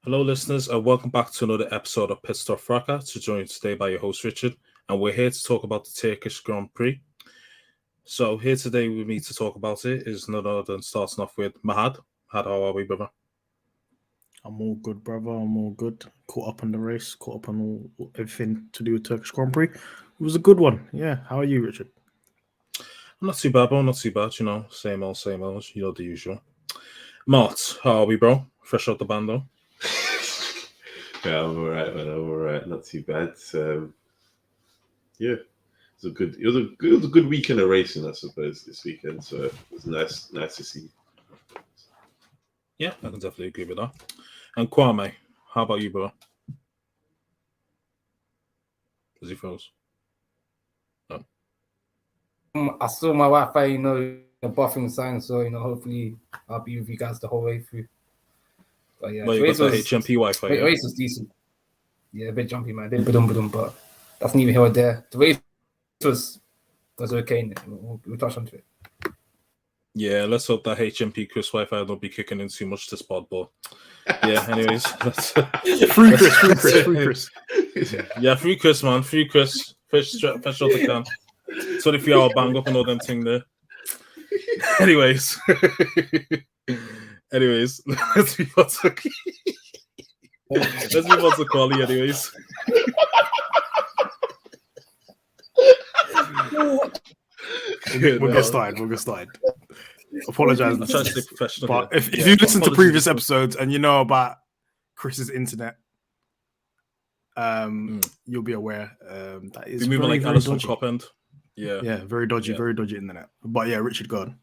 Hello, listeners, and welcome back to another episode of Pitstop Fracas. Joined today by your host, Richard, and we're here to talk about the Turkish Grand Prix. So, here today with me to talk about it is none other than starting off with Mahad. Mahad, how are we, brother? I'm all good, brother. I'm all good. Caught up on the race, caught up on everything to do with Turkish Grand Prix. It was a good one. Yeah. How are you, Richard? I'm not too bad, bro. Not too bad, Same old, the usual. Mart, how are we, bro? Fresh out the bando. Yeah, I'm alright, man. I'm alright. Not too bad. Yeah, it was a good weekend of racing, I suppose, this weekend. So it was nice to see. Yeah, I can definitely agree with that. And Kwame, how about you, bro? Does he froze? No. I saw my Wi-Fi, the buffering sign, so hopefully I'll be with you guys the whole way through. But yeah, you got the HMP Wi-Fi. The race was decent. Yeah, a bit jumpy, man. A bit ba-dum, but that's neither here or there. The race was okay. We'll touch onto it. Yeah, let's hope that HMP Chris Wi-Fi don't be kicking in too much this pod, but yeah, anyways. Free Chris. Yeah, free Chris, man. Free Chris. Fresh out the can. 23-hour bang up and all them thing there. Anyways, let's move on to quali, anyways. We'll get started. Apologize. I'm trying to stay professional. But if you listen to previous episodes and you know about Chris's internet, you'll be aware that is moving like Alison top end. Yeah, very dodgy internet. But yeah, Richard, go on.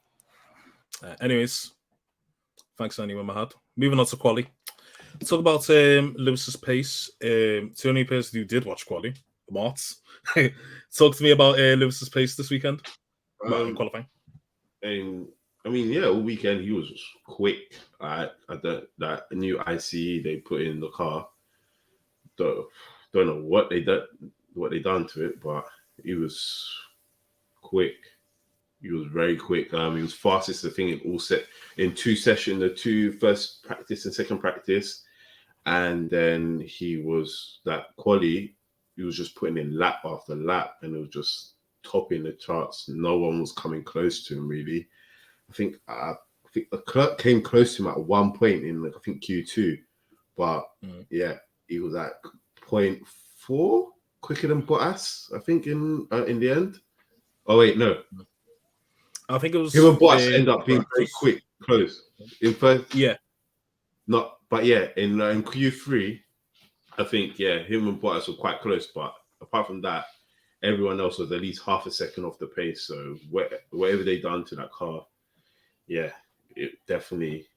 Anyways, thanks anyway, Mahad. Moving on to quali. Let's talk about Lewis's pace. The only person who did watch quali, Martz. Talk to me about Lewis's pace this weekend. Qualifying. All weekend he was quick. That new ICE they put in the car. Don't know what they done to it, but he was quick. He was very quick. He was fastest, I think, in all set in two sessions, the two first practice and second practice. And then he was that quali, he was just putting in lap after lap and it was just topping the charts. No one was coming close to him, really. I think Leclerc came close to him at one point in, Q2. But yeah, he was at 0.4 quicker than Bottas, I think, in the end. Oh, wait, no. I think it was... Him and Bottas end up being very quick, close. In first... Yeah. In Q3, I think, him and Bottas were quite close. But apart from that, everyone else was at least half a second off the pace. So whatever they done to that car, it definitely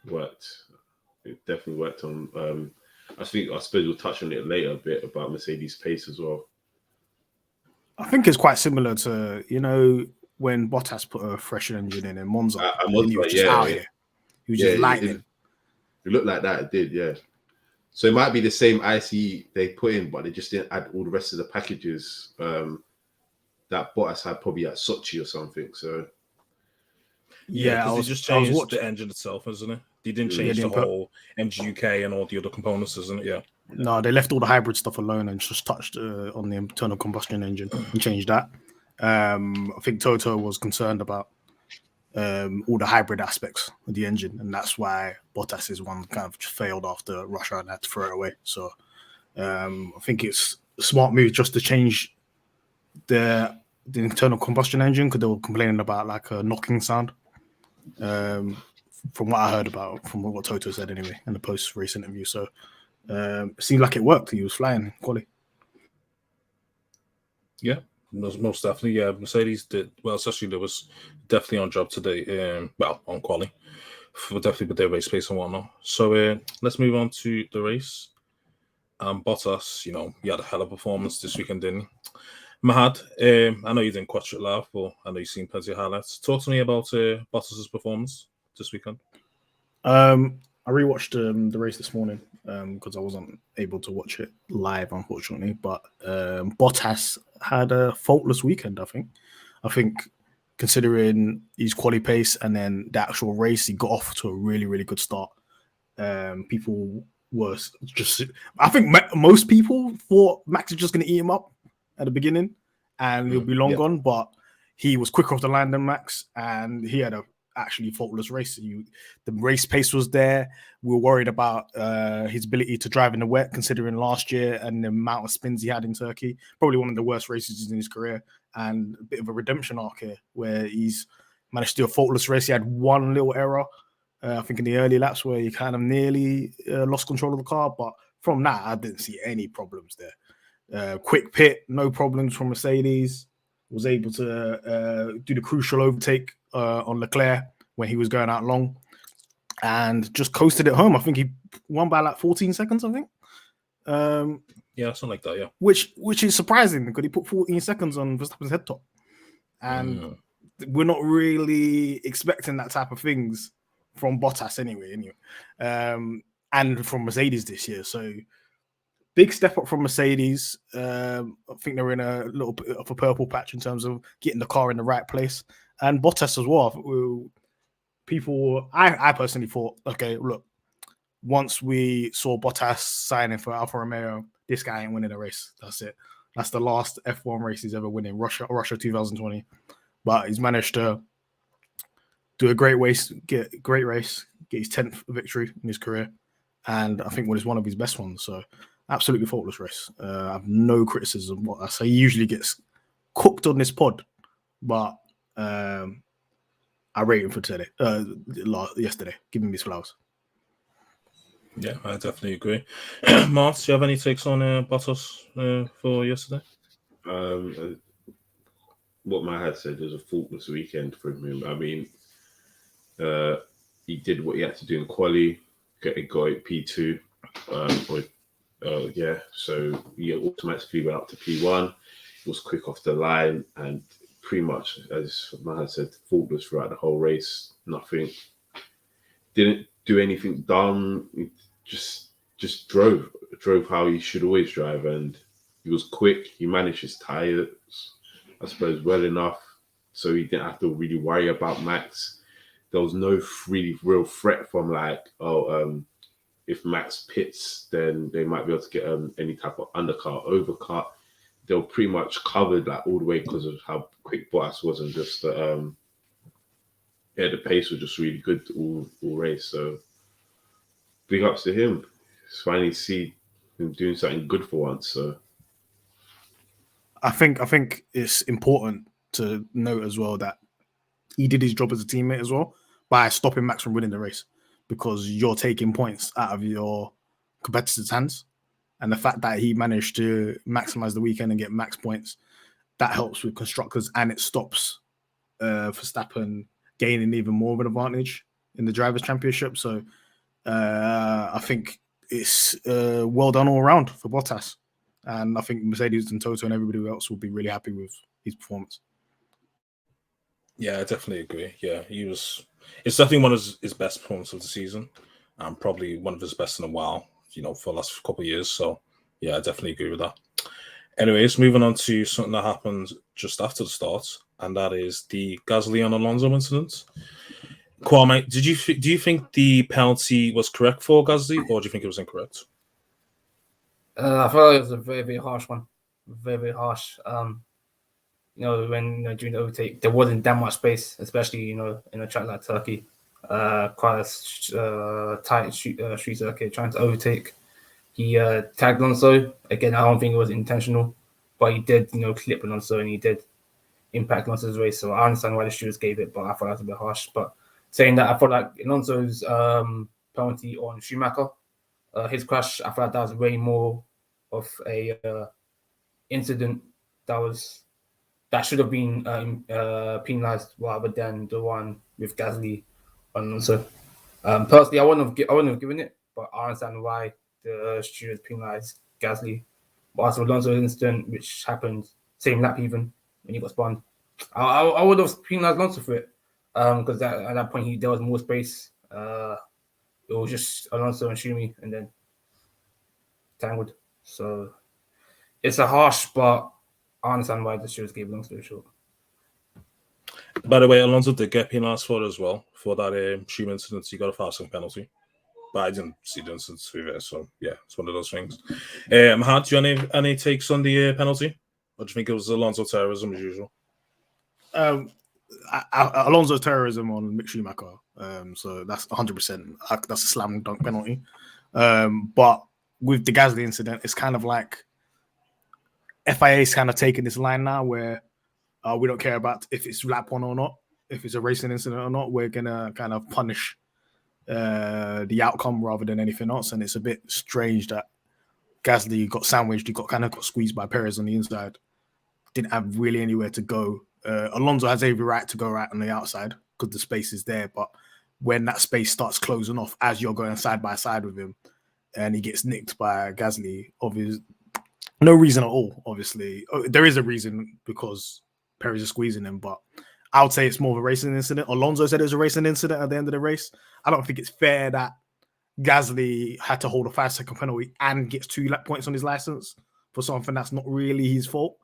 worked. It definitely worked on... I suppose we'll touch on it later a bit about Mercedes' pace as well. I think it's quite similar to, when Bottas put a fresh engine in Monza. He was just out here. He was just lightning. It looked like that. It did, yeah. So it might be the same ICE they put in, but they just didn't add all the rest of the packages that Bottas had probably at Sochi or something. So yeah, they just changed the engine itself, isn't it? They didn't change the whole MGUK and all the other components, isn't it? Yeah. No, they left all the hybrid stuff alone and just touched on the internal combustion engine and changed that. I think Toto was concerned about all the hybrid aspects of the engine, and that's why Bottas's one kind of failed after Russia and had to throw it away. So I think it's a smart move just to change the internal combustion engine because they were complaining about like a knocking sound. From what I heard from what Toto said anyway in the post-race interview. So it seemed like it worked. He was flying quali. Yeah, most definitely. Yeah, Mercedes did well, especially there was definitely on job today. On quali, definitely with their race pace and whatnot. So let's move on to the race. Bottas, he had a hell of a performance this weekend, didn't he? Mahad, I know you didn't watch it live, but I know you've seen plenty of highlights. Talk to me about Bottas's performance this weekend. I rewatched the race this morning because I wasn't able to watch it live, unfortunately. But Bottas had a faultless weekend, I think. I think considering his quali pace and then the actual race, he got off to a really, really good start. People was just. I think most people thought Max was just going to eat him up at the beginning, and he'll be long gone. But he was quicker off the line than Max, and he had a actually faultless race. The race pace was there. We were worried about his ability to drive in the wet, considering last year and the amount of spins he had in Turkey. Probably one of the worst races in his career, and a bit of a redemption arc here, where he's managed to do a faultless race. He had one little error, I think, in the early laps where he kind of nearly lost control of the car. But from that, I didn't see any problems there. Quick pit, no problems from Mercedes. Was able to do the crucial overtake on Leclerc when he was going out long, and just coasted it home. I think he won by like 14 seconds, I think. Yeah, something like that, yeah. Which is surprising because he put 14 seconds on Verstappen's head top. And we're not really expecting that type of things from Bottas anyway. And from Mercedes this year. So big step up from Mercedes. I think they're in a little bit of a purple patch in terms of getting the car in the right place. And Bottas as well. I personally thought, okay, look, once we saw Bottas signing for Alfa Romeo, this guy ain't winning a race. That's it. That's the last F1 race he's ever winning, Russia 2020. But he's managed to do a great race, get his 10th victory in his career. And I think was one of his best ones. So absolutely faultless race. I have no criticism. What I say, he usually gets cooked on this pod, but I rate him for today. Yesterday, giving me his flowers. Yeah, I definitely agree. Martz, do you have any takes on Bottas for yesterday? What Mahad said was a faultless weekend for him. I mean, he did what he had to do in quali, got P2, so he automatically went up to P1. He was quick off the line and pretty much, as Mahad said, faultless throughout the whole race. Nothing, didn't do anything dumb. He just drove how he should always drive, and he was quick. He managed his tires, I suppose, well enough, so he didn't have to really worry about Max. There was no really real threat from if Max pits, then they might be able to get any type of undercut, overcut. They were pretty much covered all the way because of how quick Bottas was, and just the pace was just really good all race. So big ups to him. It's finally see him doing something good for once. So I think it's important to note as well that he did his job as a teammate as well by stopping Max from winning the race, because you're taking points out of your competitors' hands. And the fact that he managed to maximize the weekend and get max points, that helps with constructors, and it stops Verstappen gaining even more of an advantage in the Drivers' Championship. So I think it's well done all around for Bottas. And I think Mercedes and Toto and everybody else will be really happy with his performance. Yeah, I definitely agree. Yeah, it's definitely one of his best performances of the season, and probably one of his best in a while, for the last couple of years. So, yeah, I definitely agree with that. Anyways, moving on to something that happened just after the start, and that is the Gasly and Alonso incident. Kwame, do you think the penalty was correct for Gasly, or do you think it was incorrect? I thought it was a very, very harsh one. Very, very harsh. When during the overtake, there wasn't that much space, especially in a track like Turkey, quite a tight street circuit, trying to overtake. He tagged Alonso again. I don't think it was intentional, but he did, clip Alonso, and he did impact Alonso's race. So I understand why the stewards gave it, but I thought that was a bit harsh. But saying that, I thought like Alonso's penalty on Schumacher, his crash, I thought that was way more of a incident that should have been penalized rather than the one with Gasly on Alonso. Personally, I wouldn't have given it, but I understand why the stewards penalized Gasly. But also Alonso's incident, which happened same lap even when he got spun, I would have penalized Alonso for it, because at that point there was more space. It was just Alonso and Schumi, and then tangled. So it's a harsh, but I understand why the stewards gave Alonso a short. By the way, Alonso did get penalised for it as well, for that Schumi incident. He got a 5-second penalty. but I didn't see the incident to be there. So yeah, it's one of those things. Mahad, do you have any takes on the penalty? Or do you think it was Alonso terrorism as usual? Alonso's terrorism on Mick Schumacher. So that's 100%. That's a slam dunk penalty. But with the Gasly incident, it's kind of like FIA's kind of taking this line now where we don't care about if it's lap one or not, if it's a racing incident or not. We're gonna kind of punish the outcome rather than anything else. And it's a bit strange that Gasly got sandwiched. He got squeezed by Perez on the inside. Didn't have really anywhere to go. Alonso has every right to go right on the outside because the space is there. But when that space starts closing off as you're going side by side with him, and he gets nicked by Gasly, no reason at all. Obviously, there is a reason because Perez is squeezing him, but I would say it's more of a racing incident. Alonso said it was a racing incident at the end of the race. I don't think it's fair that Gasly had to hold a 5-second penalty and gets 2 lap points on his license for something that's not really his fault.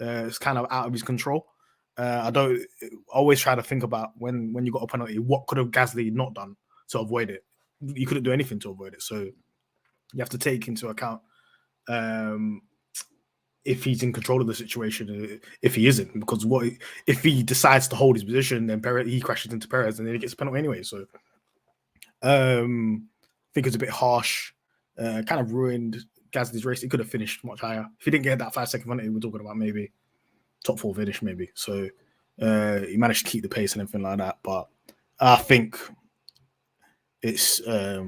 It's kind of out of his control. I always try to think about when you got a penalty, what could have Gasly not done to avoid it? You couldn't do anything to avoid it. So you have to take into account if he's in control of the situation, if he isn't, because if he decides to hold his position, then he crashes into Perez and then he gets a penalty anyway. So I think it's a bit harsh, kind of ruined Gasly's race. He could have finished much higher. If he didn't get that 5-second penalty, we're talking about maybe top 4 finish, maybe. So he managed to keep the pace and everything like that. But I think it's a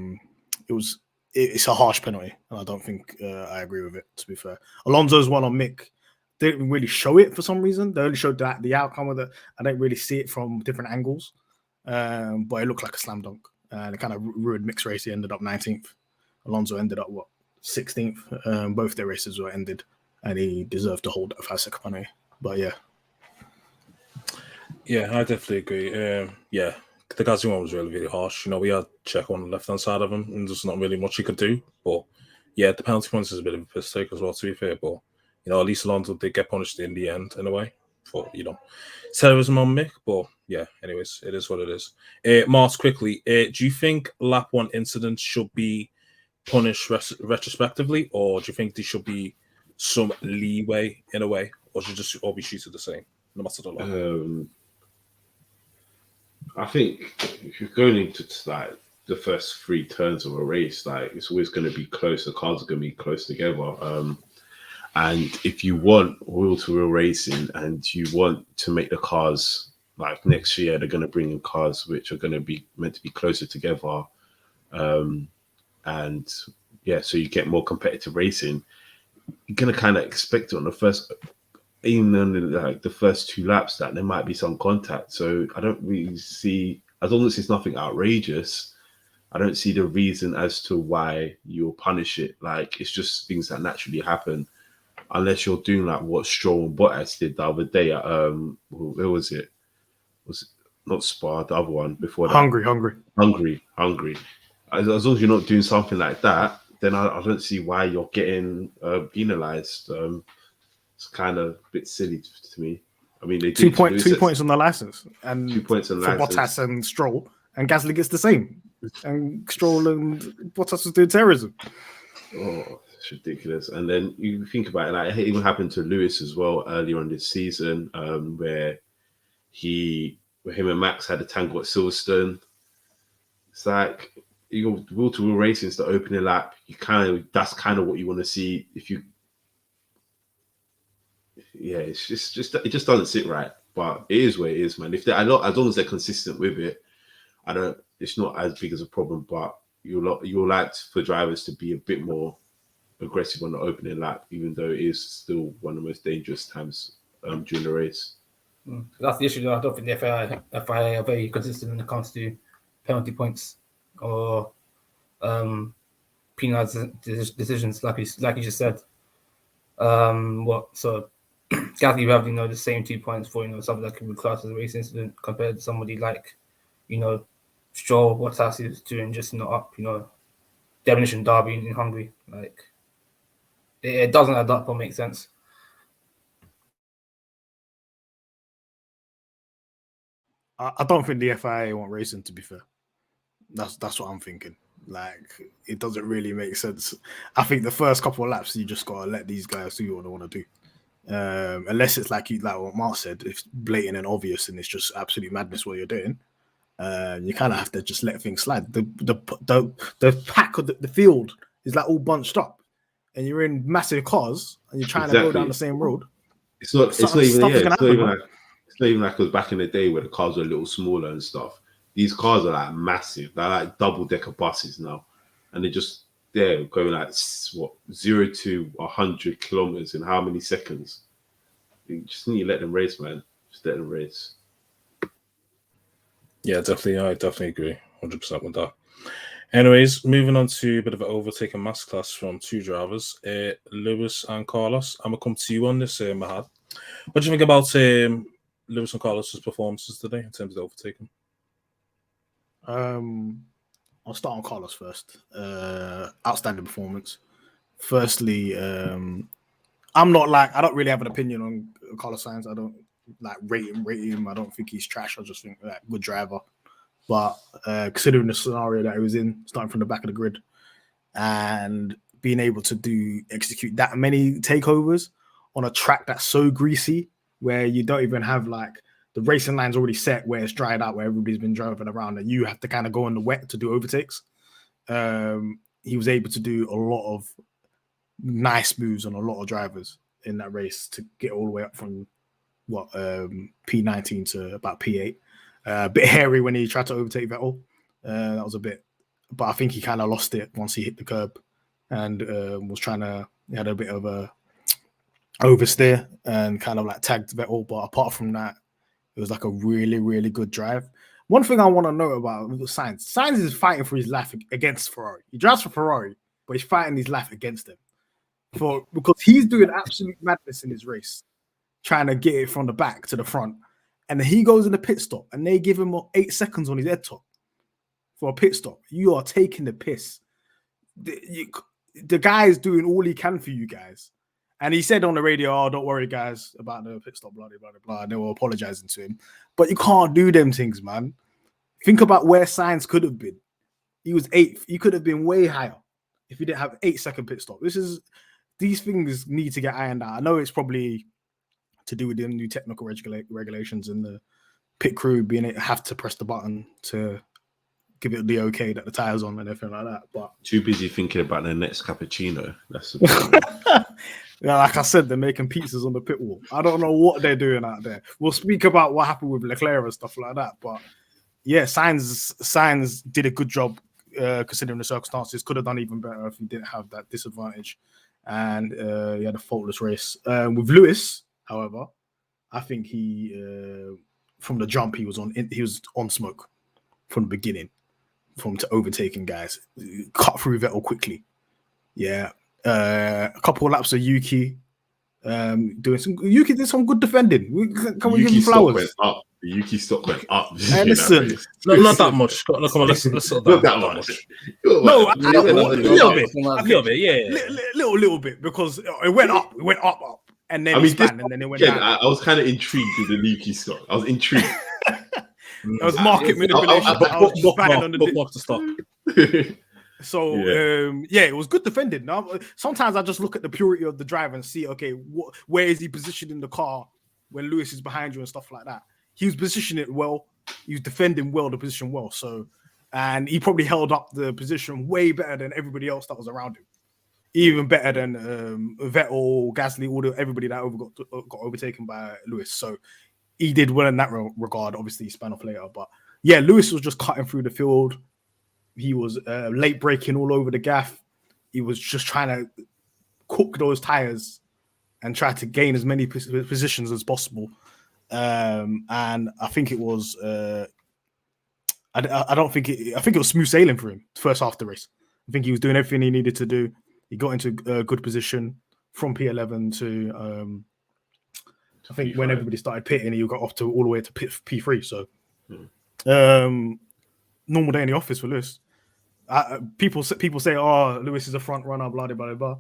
harsh penalty, and I don't think I agree with it, to be fair. Alonso's one on Mick didn't really show it for some reason. They only showed that the outcome of it. I didn't really see it from different angles, but it looked like a slam dunk. And it kind of ruined Mick's race. He ended up 19th. Alonso ended up, 16th? Both their races were ended, and he deserved to hold that 5-second penalty. But yeah. Yeah, I definitely agree. Yeah, the Gasly one was really, really harsh. We had Checo on the left-hand side of him, and there's not really much he could do. But yeah, the penalty points is a bit of a piss take as well, to be fair. But, at least Alonso did get punished in the end, in a way, for, terrorism on Mick. But yeah, anyways, it is what it is. Martz, quickly, do you think lap 1 incidents should be punished retrospectively, or do you think there should be some leeway in a way, or should just all be treated the same, no matter the law? I think if you're going into the first 3 turns of a race, it's always going to be close. The cars are going to be close together. And if you want wheel-to-wheel racing and you want to make the cars, next year, they're going to bring in cars which are going to be meant to be closer together. And yeah, so you get more competitive racing. You're going to kind of expect it on the first, even on the first 2 laps, that there might be some contact. So I don't really see, as long as it's nothing outrageous, I don't see the reason as to why you'll punish it. It's just things that naturally happen, unless you're doing what Stroll and Bottas did the other day at where was it? Was it not Spa, the other one before that? Hungary. As long as you're not doing something like that, then I don't see why you're getting penalized. It's kind of a bit silly to me. I mean, they 2 points on the license, and 2 points on the license. Bottas and Stroll, and Gasly gets the same. And Stroll and Bottas was doing terrorism. Oh, it's ridiculous. And then you think about it, it even happened to Lewis as well earlier on this season, where him and Max had a tangle at Silverstone. It's wheel-to-wheel racing is the opening lap. That's kind of what you want to see. It's just it just doesn't sit right. But it is what it is, man. As long as they're consistent with it, it's not as big as a problem. But you'll like for drivers to be a bit more aggressive on the opening lap, even though it is still one of the most dangerous times during the race. That's the issue, though. I don't think the FIA are very consistent when it comes to penalty points or penalized decisions, like you just said. So Gasly would have the same 2 points for something that could be classed as a race incident compared to somebody like Stroll, what Tassi is doing, just up demolition derby in Hungary. It doesn't add up or make sense. I don't think the FIA want racing, to be fair. That's what I'm thinking. Like, it doesn't really make sense. I think the first couple of laps, you just gotta let these guys do what they want to do. Unless it's like what Mark said, if it's blatant and obvious and it's just absolute madness what you're doing, you kind of have to just let things slide. The pack of the field is like all bunched up, and you're in massive cars and you're trying to go down the same road. It's not even like it was back in the day where the cars were a little smaller and stuff. These cars are like massive. They're like double-decker buses now, and they're going like 0 to 100 kilometers in how many seconds? You just need to let them race, man. Just let them race. Yeah, definitely. I definitely agree 100% with that. Anyways, moving on to a bit of an overtaking masterclass from two drivers, Lewis and Carlos. I'm going to come to you on this, Mahad. What do you think about Lewis and Carlos's performances today in terms of overtaking? I'll start on Carlos first. Outstanding performance. Firstly, I don't really have an opinion on Carlos Sainz. I don't like rate him. I don't think he's trash. I just think good driver. But considering the scenario that he was in, starting from the back of the grid and being able to execute that many takeovers on a track that's so greasy, where you don't even have like the racing line's already set, where it's dried out, where everybody's been driving around, and you have to kind of go in the wet to do overtakes. He was able to do a lot of nice moves on a lot of drivers in that race to get all the way up from P19 to about P8. A bit hairy when he tried to overtake Vettel. That was a bit, but I think he kind of lost it once he hit the curb and he had a bit of a oversteer and kind of like tagged Vettel. But apart from that, it was like a really, really good drive. One thing I want to know about Sainz is fighting for his life against Ferrari. He drives for Ferrari, but he's fighting his life against them because he's doing absolute madness in his race, trying to get it from the back to the front. And then he goes in the pit stop and they give him 8 seconds on his head top for a pit stop. You are taking the piss. The guy is doing all he can for you guys. And he said on the radio, "Oh, don't worry, guys, about the pit stop, blah, blah, blah, blah." And they were apologizing to him. But you can't do them things, man. Think about where Sainz could have been. He was 8th. He could have been way higher if he didn't have 8-second pit stop. These things need to get ironed out. I know it's probably to do with the new technical regulations and the pit crew have to press the button to give it the okay that the tire's on and everything like that. But too busy thinking about their next cappuccino. That's the yeah, like I said, they're making pizzas on the pit wall. I don't know what they're doing out there. We'll speak about what happened with Leclerc and stuff like that. But yeah, Sainz did a good job considering the circumstances. Could have done even better if he didn't have that disadvantage. And he had a faultless race. With Lewis, however, I think he from the jump he was on smoke from the beginning, from to overtaking guys, cut through Vettel quickly. Yeah, a couple of laps of Yuki doing some. Yuki did some good defending. Can we give him flowers? Went up. The Yuki stock went up. Hey, listen, not that much. Come on, let's not that much. No, a little bit, yeah. Little bit, because it went up. It went up. And then it went down. I was kind of intrigued with the Yuki stock. I was intrigued. It was market manipulation. I was just fanning on the bookmark to stop. So it was good defending. Now, sometimes I just look at the purity of the driver and see, okay, where is he positioned in the car when Lewis is behind you and stuff like that. He was positioning it well. He was defending well, the position well. So, and he probably held up the position way better than everybody else that was around him. Even better than Vettel, Gasly, everybody that got overtaken by Lewis. So he did well in that regard. Obviously, he spun off later. But yeah, Lewis was just cutting through the field. He was late braking all over the gaff. He was just trying to cook those tires and try to gain as many positions as possible. And I think it was I think it was smooth sailing for him first half of the race. I think he was doing everything he needed to do. He got into a good position from P11 to I think P5. When everybody started pitting, he got off to all the way to P3. So normal day in the office for Lewis. People say, "Oh, Lewis is a front runner," blah blah blah blah.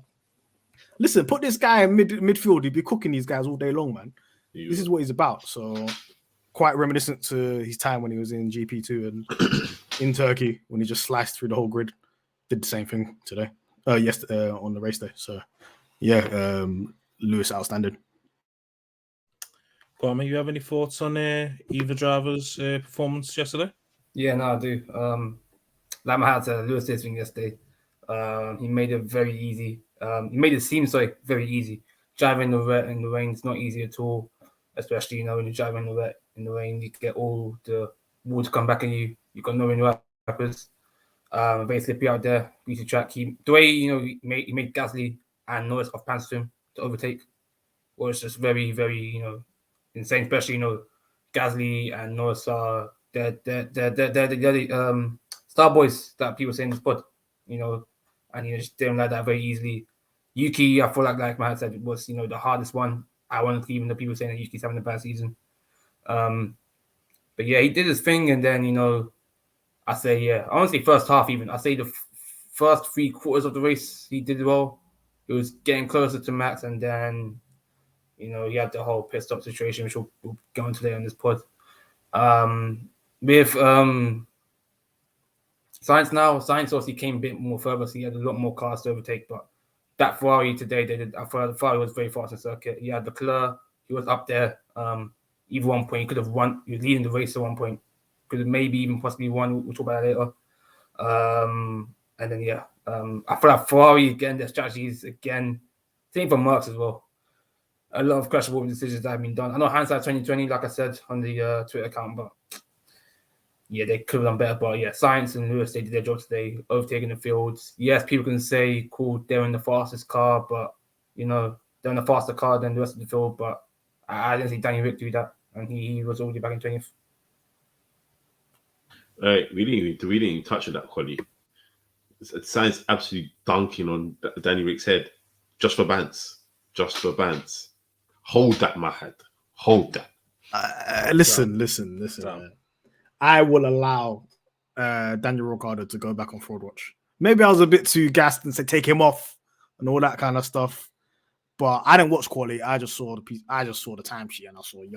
Listen, put this guy in midfield. He'd be cooking these guys all day long, man. Yeah. This is what he's about. So, quite reminiscent to his time when he was in GP2 and in Turkey when he just sliced through the whole grid. did the same thing today. Yesterday on the race day. So yeah, Lewis outstanding. Kwame, you have any thoughts on either driver's performance yesterday? Yeah, no, I do. Like Mahad said, Lewis did thing yesterday. He made it very easy. He made it seem very easy. Driving in the rain is not easy at all, especially when you're driving in the rain, you get all the water come back on you. You got no rain wrappers. Very slippy out there. Easy track. The way he made Gasly and Norris off pants to him to overtake was just very, very insane. Especially Gasly and Norris are they're the star boys that people say in the spot, and he just didn't like that very easily. Yuki, I feel like Mahad said, was the hardest one. I wanted to even the people saying that Yuki's having a bad season. But yeah, he did his thing, and then I say honestly, first half even. I say the first 3/4 of the race he did well. He was getting closer to Max, and then he had the whole pit stop situation, which we'll go into later on this pod. With Sainz obviously came a bit more further, so he had a lot more cars to overtake. But that Ferrari today, I thought the Ferrari was very fast in circuit. He had Leclerc, he was up there. Even one point, he could have won. He was leading the race at one point. Could have maybe even possibly won. We'll talk about that later. And then I feel like Ferrari again, their strategies again. Same for Martz as well. A lot of questionable decisions that have been done. I know hindsight 2020, like I said on the Twitter account, but yeah, they could have done better. But yeah, Sainz and Lewis, they did their job today, overtaking the fields. Yes, people can say, cool, they're in the fastest car, but they're in a faster car than the rest of the field. But I didn't see Danny Ric do that, and he was already back in 20th. We didn't even touch on that, quality. Sainz absolutely dunking on Danny Ric's head, just for bants. Hold that, Mahad. Hold that. Listen. Man. I will allow Daniel Ricciardo to go back on Fraud Watch. Maybe I was a bit too gassed and said take him off and all that kind of stuff. But I didn't watch quality. I just saw the piece. I just saw the timesheet and I saw he's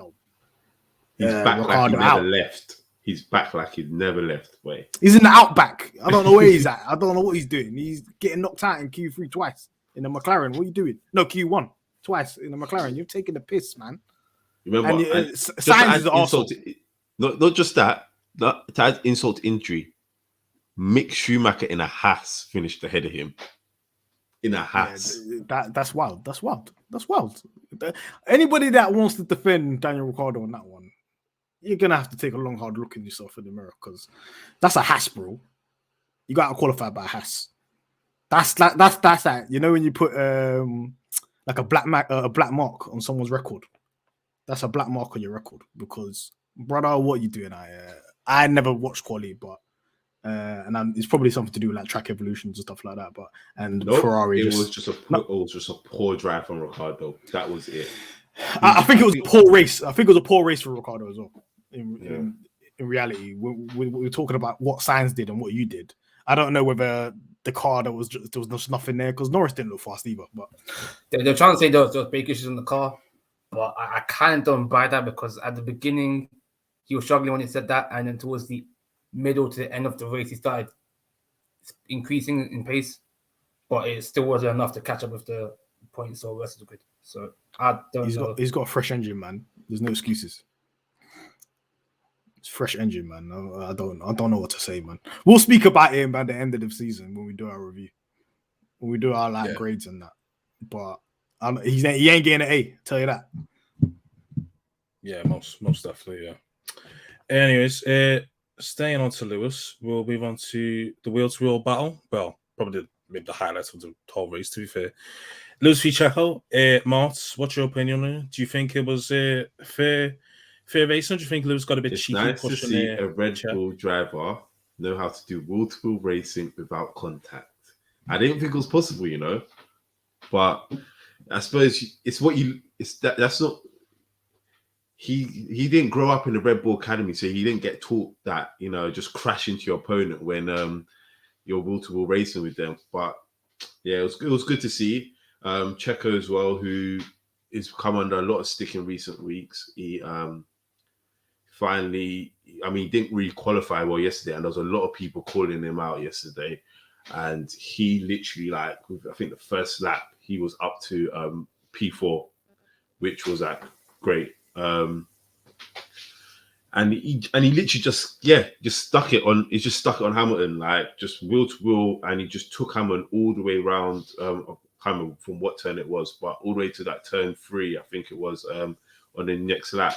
back like he never left. He's back like he's never left. Wait, he's in the outback. I don't know where he's at. I don't know what he's doing. He's getting knocked out in Q3 twice in the McLaren. What are you doing? No, Q1 twice in the McLaren. You're taking the piss, man. Remember, Sainz is also not just that. To add insult to injury, Mick Schumacher in a Haas finished ahead of him. In a Haas. Yeah, that's wild. That's wild. Anybody that wants to defend Daniel Ricciardo on that one, you're gonna have to take a long, hard look at yourself in the mirror because that's a Haas, bro. You got to qualify by a Haas. That's that. When you put like a black mark on someone's record, that's a black mark on your record because, brother, what are you doing? I never watched quali, but it's probably something to do with like track evolutions and stuff like that. But Ferrari, it was just a poor drive from Ricciardo. That was it. I think it was a poor race. I think it was a poor race for Ricciardo as well. In reality, we're talking about what Sainz did and what you did. I don't know whether the car there was just nothing there because Norris didn't look fast either. But they're trying to say there was big issues in the car, but I kind of don't buy that because at the beginning he was struggling when he said that, and then towards the middle to the end of the race he started increasing in pace, but it still wasn't enough to catch up with the points or rest of the grid. So I don't know. He's got a fresh engine, man. There's no excuses. It's fresh engine, man. I don't know what to say, man. We'll speak about him at the end of the season when we do our review, when we do our grades and that. But he ain't getting an A. Tell you that. Yeah, most definitely. Yeah. Anyways, staying on to Lewis, we'll move on to the wheel-to-wheel battle. Well, probably maybe the highlights of the whole race. To be fair, Lewis v Checo. Martz, what's your opinion on it? Do you think it was fair racing? Do you think Lewis got a bit cheeky? It's nice to see a Red Bull driver know how to do wheel-to-wheel racing without contact. I didn't think it was possible, but I suppose it's what that's not. He didn't grow up in the Red Bull Academy, so he didn't get taught that, just crash into your opponent when you're wheel-to-wheel racing with them. But yeah, it was good to see. Checo as well, who has come under a lot of stick in recent weeks. He finally, he didn't really qualify well yesterday, and there was a lot of people calling him out yesterday. and he literally I think the first lap he was up to P4, which was great. And he literally just stuck it on. He just stuck it on Hamilton, just wheel to wheel, and he just took Hamilton all the way around. Kind of from what turn it was, but all the way to that turn 3, I think it was on the next lap,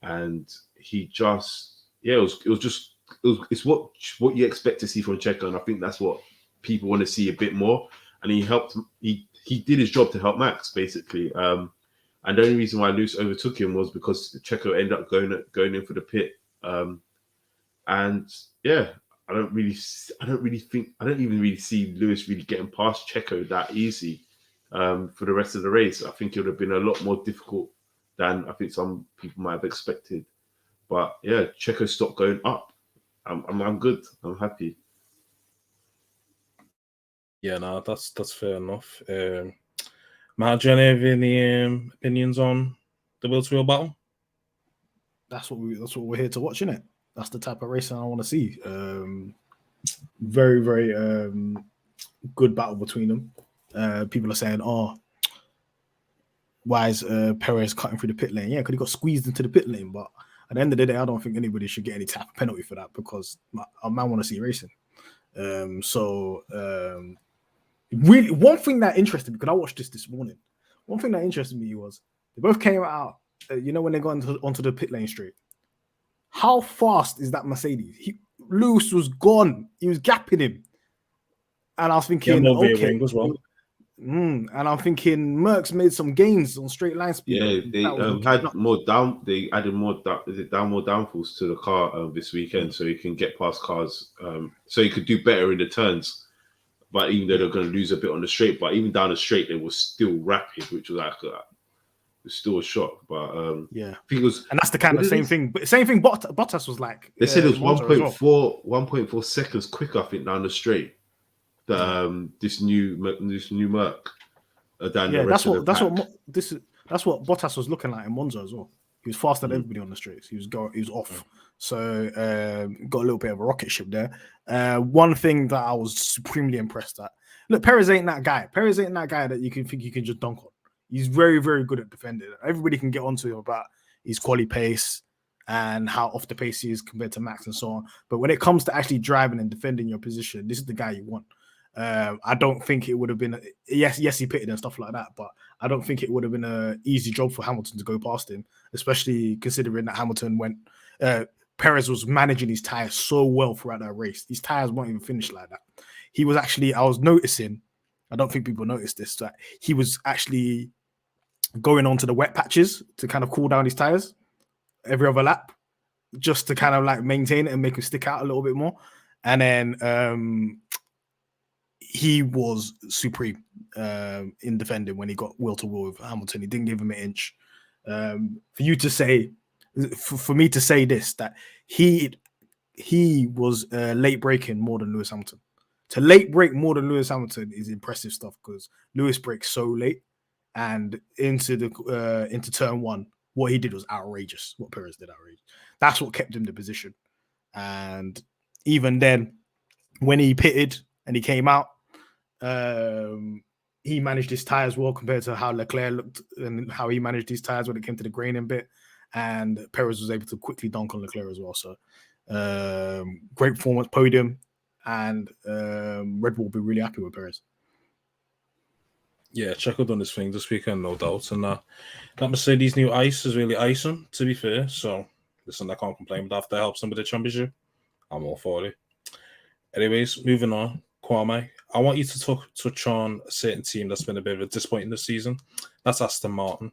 and he just it's what you expect to see from Checo, and I think that's what people want to see a bit more. And he helped. He did his job to help Max basically. And the only reason why Lewis overtook him was because Checo ended up going in for the pit. And yeah, I don't even really see Lewis really getting past Checo that easy for the rest of the race. I think it would have been a lot more difficult than I think some people might have expected. But yeah, Checo stopped going up. I'm good. I'm happy. Yeah, no, that's fair enough. Mahad, do you have any opinions on the wheel-to-wheel battle? That's what we're here to watch, isn't it? That's the type of racing I want to see. Very, very good battle between them. People are saying, "Oh, why is Perez cutting through the pit lane?" Yeah, because he got squeezed into the pit lane. But at the end of the day, I don't think anybody should get any type of penalty for that because a man want to see racing. Really, one thing that interested me, because I watched this morning, one thing that interested me was they both came out, when they got onto the pit lane straight. How fast is that Mercedes? Lewis was gone. He was gapping him. And I was thinking, okay. As well. And I'm thinking Merckx made some gains on straight line speed. Yeah, they had more down. They added more downforce to the car this weekend, so you can get past cars. So you could do better in the turns. But even though they're going to lose a bit on the straight, but even down the straight, they were still rapid, which was it was still a shock. But yeah, I think it was, and that's the kind of same thing. But same thing. Bottas was like. They said it was 1.4 seconds quicker, I think, down the straight. This new Merc. That's what Bottas was looking like in Monza as well. He was faster than everybody on the straights. He was off. So got a little bit of a rocket ship there. One thing that I was supremely impressed at. Look, Perez ain't that guy. Perez ain't that guy that you can think you can just dunk on. He's very, very good at defending. Everybody can get onto him about his quali pace and how off the pace he is compared to Max and so on. But when it comes to actually driving and defending your position, this is the guy you want. I don't think it would have been yes, he pitted and stuff like that, but I don't think it would have been an easy job for Hamilton to go past him, especially considering that Hamilton Perez was managing his tires so well throughout that race. These tires weren't even finished like that. He was actually, I was noticing, I don't think people noticed this, that he was actually going onto the wet patches to kind of cool down his tires every other lap, just to kind of maintain it and make him stick out a little bit more. And then he was supreme in defending when he got wheel to wheel with Hamilton. He didn't give him an inch. For me to say this, that he was late braking more than Lewis Hamilton. To late brake more than Lewis Hamilton is impressive stuff because Lewis braked so late, and into turn 1, what he did was outrageous. What Perez did outrageous. That's what kept him the position. And even then, when he pitted and he came out, he managed his tires well compared to how Leclerc looked and how he managed his tires when it came to the graining bit. And Perez was able to quickly dunk on Leclerc as well. So great performance, podium, and Red Bull will be really happy with Perez. Yeah, Checo done his thing this weekend, no doubt. And that Mercedes new ice is really icing, to be fair. So, listen, I can't complain. But after that helps them with the championship, I'm all for it. Anyways, moving on. Kwame, I want you to touch on a certain team that's been a bit of a disappointment this season. That's Aston Martin.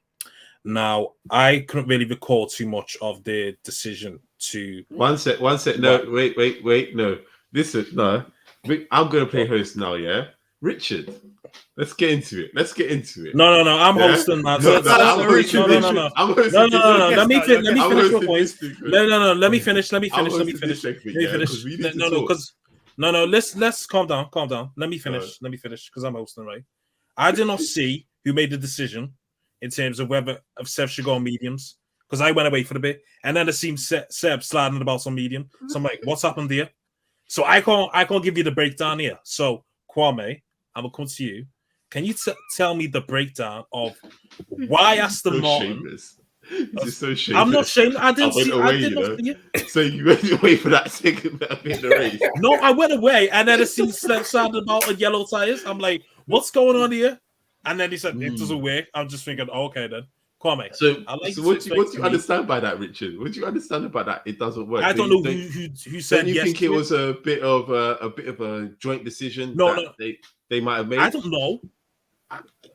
Now, I couldn't really recall too much of their decision to... One sec. No, wait. No. Listen, no. I'm going to play host now, yeah? Richard, let's get into it. No. I'm hosting that. No. I'm hosting. No. Let me finish your voice. No. Let me finish. No. Let's calm down. Let me finish because I'm hosting, right? I did not see who made the decision in terms of whether Seb should go on mediums because I went away for a bit and then it seemed Seb sliding about on medium. So I'm like, what's happened here? So I can't give you the breakdown here. So Kwame, I'm gonna come to you. Can you tell me the breakdown of why Aston Martin? Shameless. This is so shameless. I'm not shameless. I didn't see. Away, I did not see it. So you went away for that second bit of the race. No, I went away and then I seen sound about a yellow tires. I'm like, what's going on here? And then he said it doesn't work. I'm just thinking, okay then. Kwame. So what do you understand by that, Richard? What do you understand about that? It doesn't work. I don't know who said. Don't you think it was a bit of a joint decision? No. They might have made. I don't know.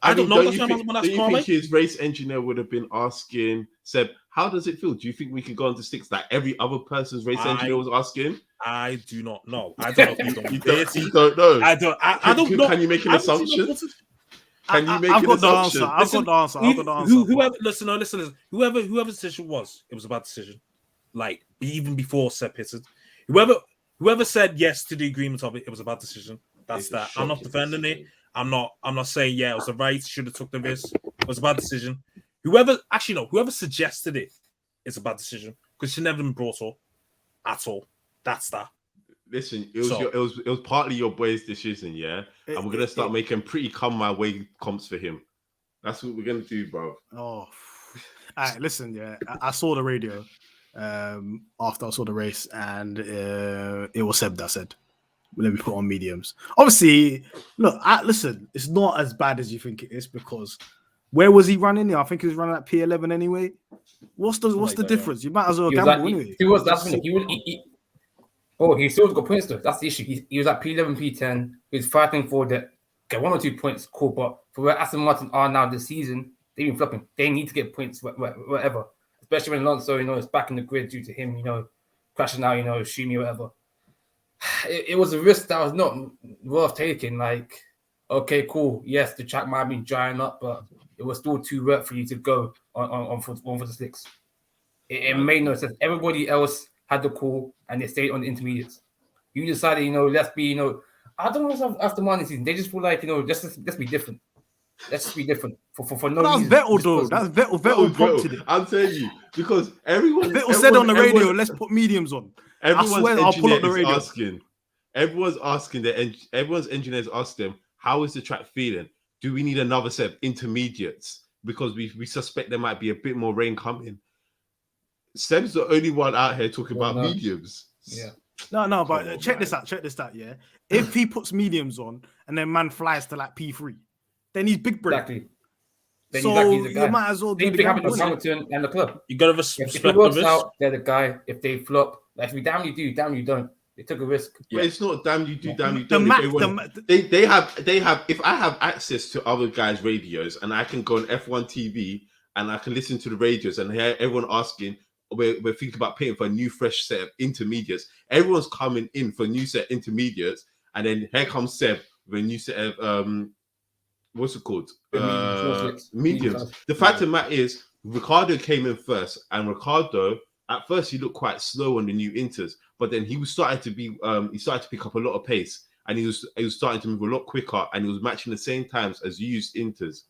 I don't mean, know. Don't you think his race engineer would have been asking Seb, how does it feel? Do you think we could go on to sticks like every other person's race engineer was asking? I do not know. I don't know if you don't know. I don't know. Can you make an assumption? Can you make I've an assumption? I've got the answer. Whoever, listen. Whoever decision was, it was a bad decision. Like even before Seb pitted, whoever said yes to the agreement of it, it was a bad decision. That's that. I'm not defending it. I'm not saying it was the right, should have took the risk. It was a bad decision. Whoever suggested it, it's a bad decision because she never been brought up at all. That's that. Listen, it was partly your boy's decision, yeah. And we're gonna start making pretty come my way comps for him. That's what we're gonna do, bro. Oh, all right. Listen, yeah, I saw the radio after I saw the race, and it was Seb that said, let me put on mediums. Obviously, look, listen, it's not as bad as you think it is because where was he running? I think he was running at P11 anyway. What's the difference? You might as well gamble anyway. He still got points though. That's the issue. He was at P11, P10. He was fighting for get 1 or 2 points, cool. But for where Aston Martin are now this season, they've been flopping. They need to get points whatever. Especially when Alonso, is back in the grid due to him, crashing out, shooting whatever. It was a risk that was not worth taking. Like, okay, cool. Yes, the track might have been drying up, but it was still too wet for you to go on for the slicks. It made no sense. Everybody else had the call and they stayed on the intermediates. You decided, let's be, I don't know after Martin season. They just feel like, let's be different. Let's just be different for no reason. That's Vettel though. That's Vettel prompted it. I'm telling you because Vettel said on the radio, let's put mediums on. I'll pull up the radio. Everyone's engineers ask them, how is the track feeling? Do we need another set of intermediates? Because we suspect there might be a bit more rain coming. Seb's the only one out here talking about mediums. Yeah. No, but check this out, yeah. If he puts mediums on and then man flies to like P3, then he's big break. Exactly. So you might as well do the gamble. Hamilton and Leclerc. You gotta respect if it works out, they're the guy. If they flop, like if you damn you do, damn you don't. They took a risk. But it's not damn you do, damn you don't. They have. If I have access to other guys' radios and I can go on F1 TV and I can listen to the radios and hear everyone asking, we're thinking about paying for a new fresh set of intermediates. Everyone's coming in for a new set of intermediates, and then here comes Seb with a new set of what's it called? Mediums. The fact of the matter is, Ricardo came in first, and Ricardo at first he looked quite slow on the new inters, but then he started to pick up a lot of pace, and he was starting to move a lot quicker, and he was matching the same times as used inters.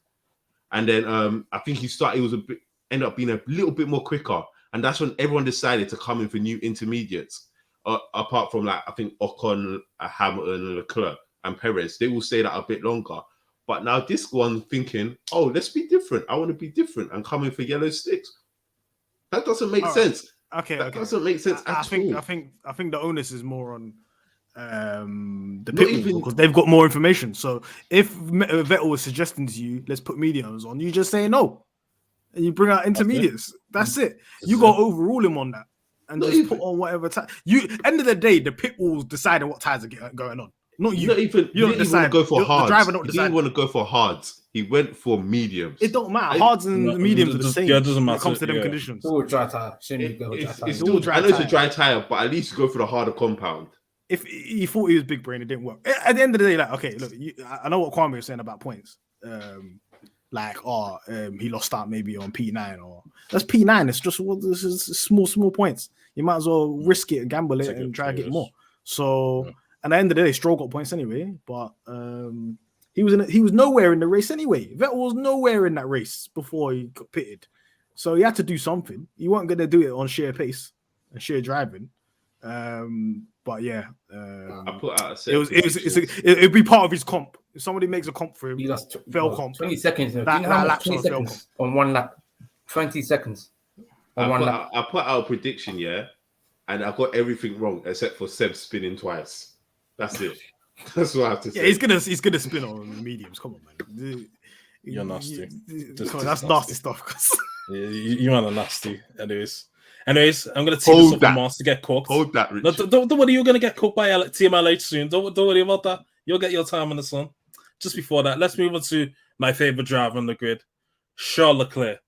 And then I think ended up being a little bit more quicker, and that's when everyone decided to come in for new intermediates. Apart from I think Ocon, Hamilton, Leclerc, and Perez, they will stay that a bit longer. But now this one thinking, oh, let's be different. I want to be different and coming for yellow sticks. That doesn't make sense. Okay, doesn't make sense at all. I think the onus is more on the pit because they've got more information. So if Vettel was suggesting to you, let's put mediums on, you just say no, and you bring out intermediates. That's it. You got to overrule him on that and just put on whatever tire. End of the day, the pit wall's deciding what tires are going on. Not you. You don't decide. Go for hards. The driver don't decide. He didn't want to go for hards. He went for mediums. It don't matter. Hards and mediums are the same. Yeah, it doesn't matter. When it comes to them conditions. All dry tire. It's still dry tire. I know it's a dry tire, but at least go for the harder compound. If he thought he was big brain, it didn't work. At the end of the day, okay, look, I know what Kwame was saying about points. He lost out maybe on P9 or that's P9. It's just this is small points. You might as well risk it and gamble it and try to get more. So. Yeah. And at the end of the day, Stroll got points anyway, but he was nowhere in the race anyway. Vettel was nowhere in that race before he got pitted. So he had to do something. He wasn't going to do it on sheer pace and sheer driving. But But yeah, I put out a set. It'd be part of his comp. If somebody makes a comp for him, He lost fail comp. 20 seconds. That That lap's 20 on fail seconds on one lap. 20 seconds on one lap. I put out a prediction, yeah, and I got everything wrong except for Seb spinning twice. That's it. That's what I have to say. Yeah, he's gonna spin on mediums. Come on, man. You're nasty. That's nasty stuff. Yeah, you are nasty. Anyways, I'm gonna tee this up for Mars to get cooked. Hold that, Richard. No, don't worry, you're gonna get cooked by Team LH soon. Don't worry about that. You'll get your time in the sun. Just before that, let's move on to my favorite driver on the grid, Charles Leclerc,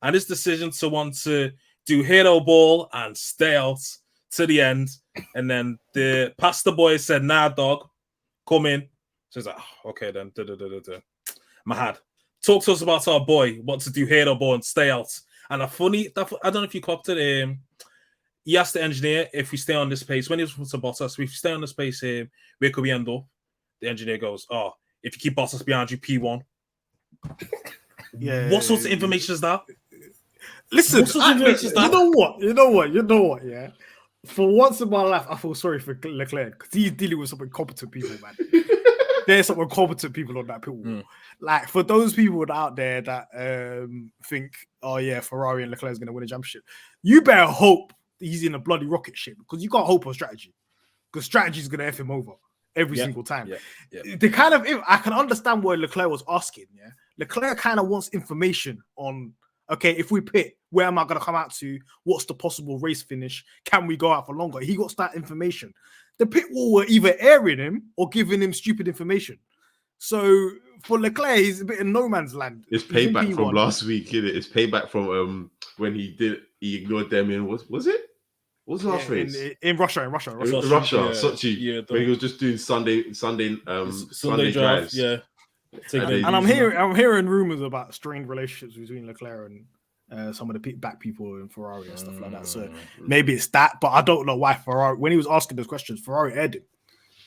and his decision to want to do hero ball and stay out to the end. And then the pastor boy said, "Nah, dog, come in." So he's like, oh, "Okay, then." Mahad, talk to us about our boy want to do hero ball and stay out. And I don't know if you clocked it. He asked the engineer if we stay on this pace. When he was to Bottas, if we stay on this pace, where could we end up? The engineer goes, "Oh, if you keep Bottas behind you, P1." Yeah. What sort of information is that? Listen, What sort of information is that? You know what? Yeah. For once in my life, I feel sorry for Leclerc because he's dealing with some incompetent people, man. There's some incompetent people on that pit wall. Like, for those people out there that think, oh yeah, Ferrari and Leclerc is going to win a championship, you better hope he's in a bloody rocket ship because you can't hope on strategy because strategy is going to F him over every single time. The kind of, I can understand what Leclerc was asking. Yeah, Leclerc kind of wants information on, okay, if we pit, where am I going to come out to? What's the possible race finish? Can we go out for longer? He got that information. The pit wall were either airing him or giving him stupid information. So for Leclerc, he's a bit in no man's land. It's payback from last week, isn't it? It's payback from when he ignored them in what was it? What was the last race? In Russia. In Sochi, when he was just doing Sunday drives. Yeah. And I'm hearing rumors about strained relationships between Leclerc and some of the back people in Ferrari and stuff like that. So maybe it's that, but I don't know why Ferrari, when he was asking those questions, Ferrari aired him.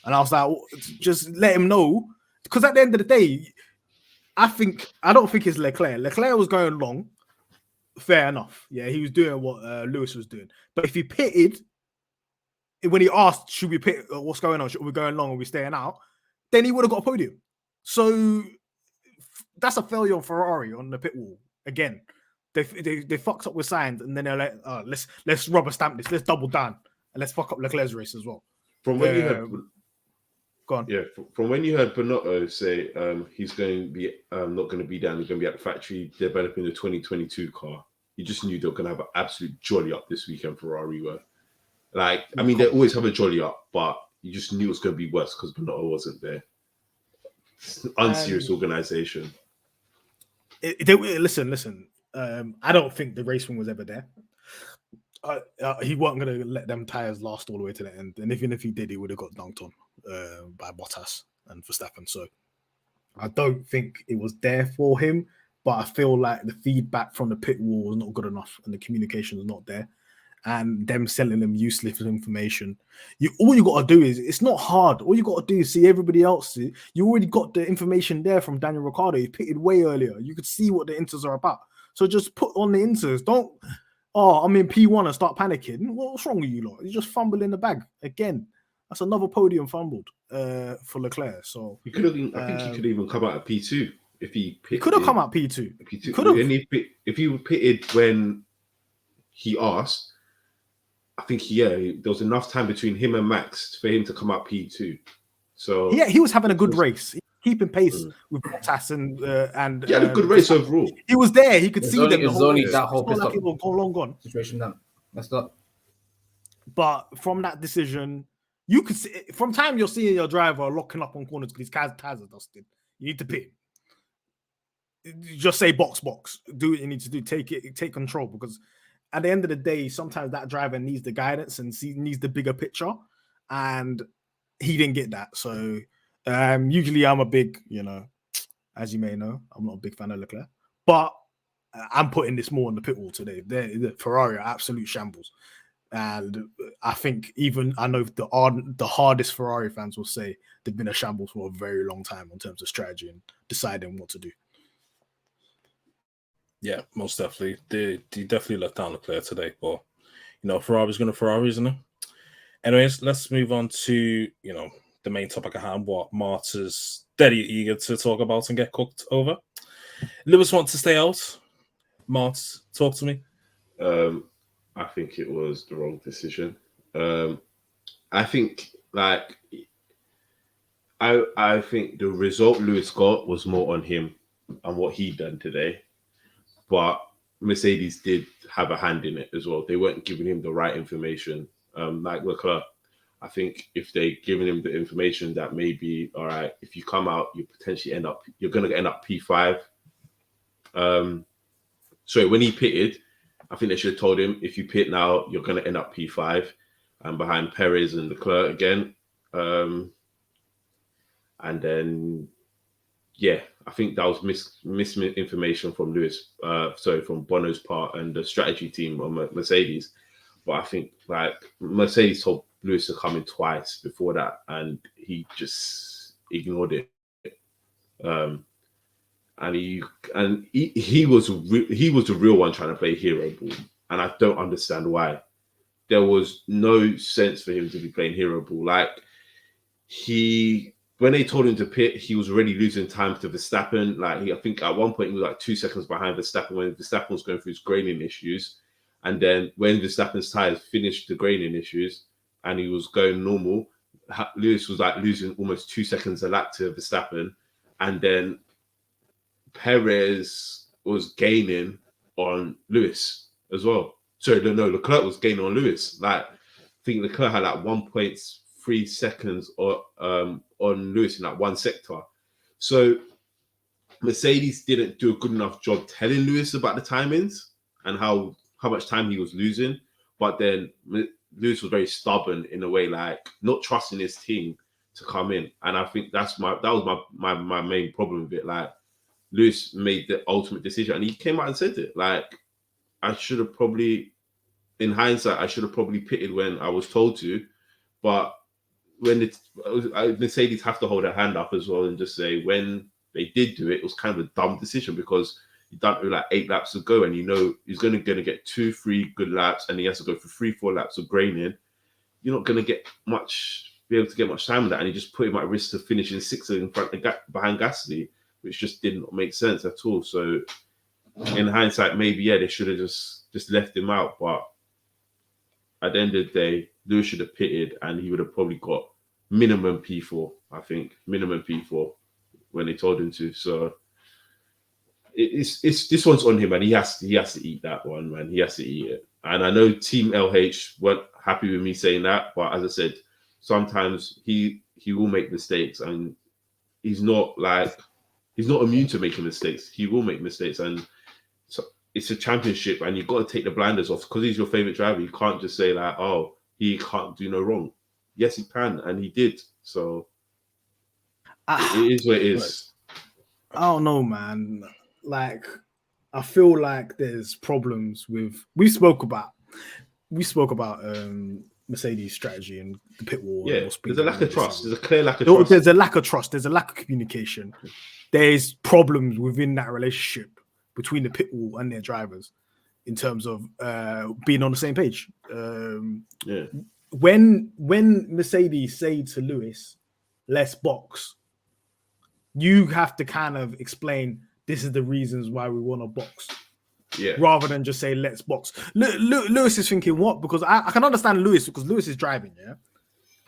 And I was like, well, just let him know. Because at the end of the day, I don't think it's Leclerc. Leclerc was going long. Fair enough. Yeah, he was doing what Lewis was doing. But if he pitted, when he asked, should we pit, what's going on? Should we going long or we staying out? Then he would have got a podium. So that's a failure on Ferrari on the pit wall. Again, they fucked up with signs and then they're like, oh, let's rubber stamp this. Let's double down and let's fuck up Leclerc's race as well. From when you heard... Go on. Yeah, from when you heard Bonotto say he's going to be not going to be down, he's going to be at the factory developing the 2022 car, you just knew they were going to have an absolute jolly up this weekend. Ferrari were like, I mean, they always have a jolly up, but you just knew it was going to be worse because Bonotto wasn't there. Unserious organization. Listen. I don't think the race win was ever there. He wasn't going to let them tires last all the way to the end, and even if he did, he would have got dunked on by Bottas and Verstappen. So I don't think it was there for him, but I feel like the feedback from the pit wall was not good enough and the communication was not there, and them selling them useless information. All you got to do is, it's not hard. All you got to do is see everybody else. You already got the information there from Daniel Ricciardo. He pitted way earlier. You could see what the inters are about. So just put on the inters. Don't, I'm in P1 and start panicking. What's wrong with you lot? You just fumble in the bag again. That's another podium fumbled for Leclerc. So he could have. I think he could even come out at P2 if he. He could have come out P2. If he pitted when he asked, I think there was enough time between him and Max for him to come out P2. So yeah, he was having a good race, keeping pace with Bottas and he had a good race overall. He was there. He could see them. It was only that whole like it was long gone situation that messed up. But from that decision, you could see from time you're seeing your driver locking up on corners because his tires are dusted. You need to pit. Just say box. Do what you need to do. Take control, because at the end of the day, sometimes that driver needs the guidance and needs the bigger picture, and he didn't get that. So usually I'm a big, as you may know, I'm not a big fan of Leclerc, but I'm putting this more on the pit wall today. The Ferrari are absolute shambles. And I think I know the hardest Ferrari fans will say they've been a shambles for a very long time in terms of strategy and deciding what to do. Yeah, most definitely. They definitely let down Leclerc today, but Ferrari's going to Ferrari, isn't it? Anyways, let's move on to the main topic at hand. What Martz is dead eager to talk about and get cooked over. Lewis wants to stay out. Martz, talk to me. I think it was the wrong decision. I think I think the result Lewis got was more on him and what he done today. But Mercedes did have a hand in it as well. They weren't giving him the right information. Like Leclerc, I think if they given him the information that maybe, all right, if you come out, you're going to end up P5. So when he pitted, I think they should have told him, if you pit now, you're going to end up P5 and behind Perez and Leclerc again. And then, yeah, I think that was misinformation from from Bono's part and the strategy team on Mercedes. But I think Mercedes told Lewis to come in twice before that, and he just ignored it. And he was the real one trying to play hero ball, and I don't understand why. There was no sense for him to be playing hero ball. When they told him to pit, he was already losing time to Verstappen. I think at one point he was 2 seconds behind Verstappen when Verstappen was going through his graining issues. And then when Verstappen's tires finished the graining issues and he was going normal, Lewis was losing almost 2 seconds a lap to Verstappen. And then Perez was gaining on Lewis as well. Sorry, no, Leclerc was gaining on Lewis. I think Leclerc had 1.3 seconds on Lewis in one sector. So Mercedes didn't do a good enough job telling Lewis about the timings and how much time he was losing. But then Lewis was very stubborn in a way, not trusting his team to come in. And I think that was my main problem with it. Lewis made the ultimate decision and he came out and said it. I should have probably, in hindsight, pitted when I was told to. But when Mercedes have to hold their hand up as well and just say when they did do it, it was kind of a dumb decision because you done 8 laps to go and he's going to get 2-3 good laps and he has to go for 3-4 laps of graining. You're not going to be able to get much time with that, and he just put him at risk of finishing 6th in front behind Gasly, which just didn't make sense at all. So in hindsight, maybe they should have just left him out. But at the end of the day, Lewis should have pitted and he would have probably got minimum P4, I think. Minimum P4 when they told him to. So it's this one's on him and he has to eat that one, man. He has to eat it. And I know Team LH weren't happy with me saying that, but as I said, sometimes he will make mistakes and he's not immune to making mistakes. He will make mistakes, and so it's a championship and you've got to take the blinders off because he's your favorite driver. You can't just say oh, he can't do no wrong. Yes, he can, and he did. So it is what it is. I don't know, man. I feel like there's problems with. We spoke about Mercedes' strategy and the pit wall. Yeah, there's a lack of trust. There's a clear lack of trust. There's a lack of trust. There's a lack of communication. There's problems within that relationship between the pit wall and their drivers in terms of being on the same page. Yeah. When Mercedes say to Lewis, "Let's box," you have to kind of explain this is the reasons why we want to box. Yeah. Rather than just say let's box. Lewis is thinking what? Because I can understand Lewis because Lewis is driving, yeah,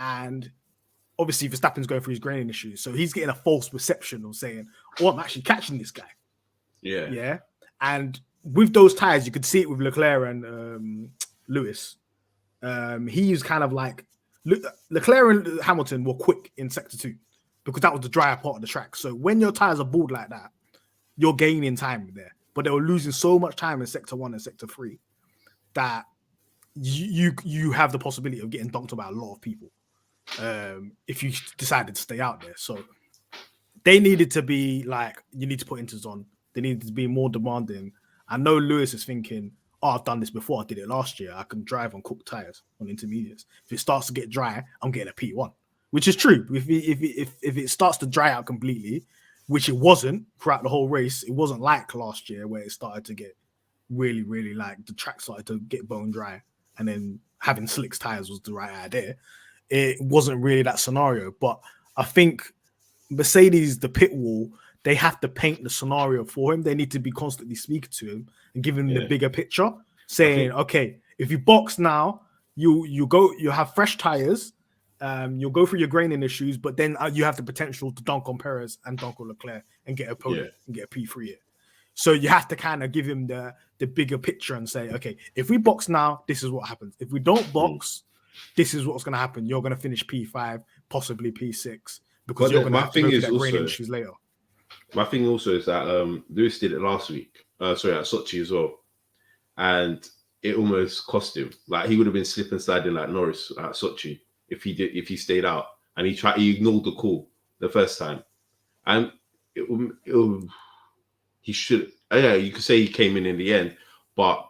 and obviously Verstappen's going through his graining issues, so he's getting a false perception of saying, "Oh, I'm actually catching this guy." Yeah, yeah. And with those tires, you could see it with Leclerc and Lewis. He was kind of Leclerc and Hamilton were quick in sector 2 because that was the drier part of the track. So when your tires are bald like that, you're gaining time there. But they were losing so much time in sector 1 and sector 3 that you have the possibility of getting dunked by a lot of people if you decided to stay out there. So they needed to be you need to put inters on. They needed to be more demanding. I know Lewis is thinking, "Oh, I've done this before. I did it last year. I can drive on cooked tires on intermediates. If it starts to get dry, I'm getting a P1," which is true. If it starts to dry out completely, which it wasn't throughout the whole race, it wasn't like last year where it started to get really, really the track started to get bone dry, and then having slicks tires was the right idea. It wasn't really that scenario, but I think Mercedes, the pit wall, they have to paint the scenario for him. They need to be constantly speaking to him and giving him the bigger picture, saying, okay, if you box now, you have fresh tires, you'll go through your graining issues, but then you have the potential to dunk on Perez and dunk on Leclerc and get a podium and get a P3 here. So you have to kind of give him the bigger picture and say, okay, if we box now, this is what happens. If we don't box, this is what's going to happen. You're going to finish P5, possibly P6, because you're going to have to go through that graining issues later. My thing also is that Lewis did it last week. At Sochi as well, and it almost cost him. Like he would have been slip and sliding like Norris at Sochi if he stayed out, and he ignored the call the first time, and he should. Yeah, you could say he came in the end, but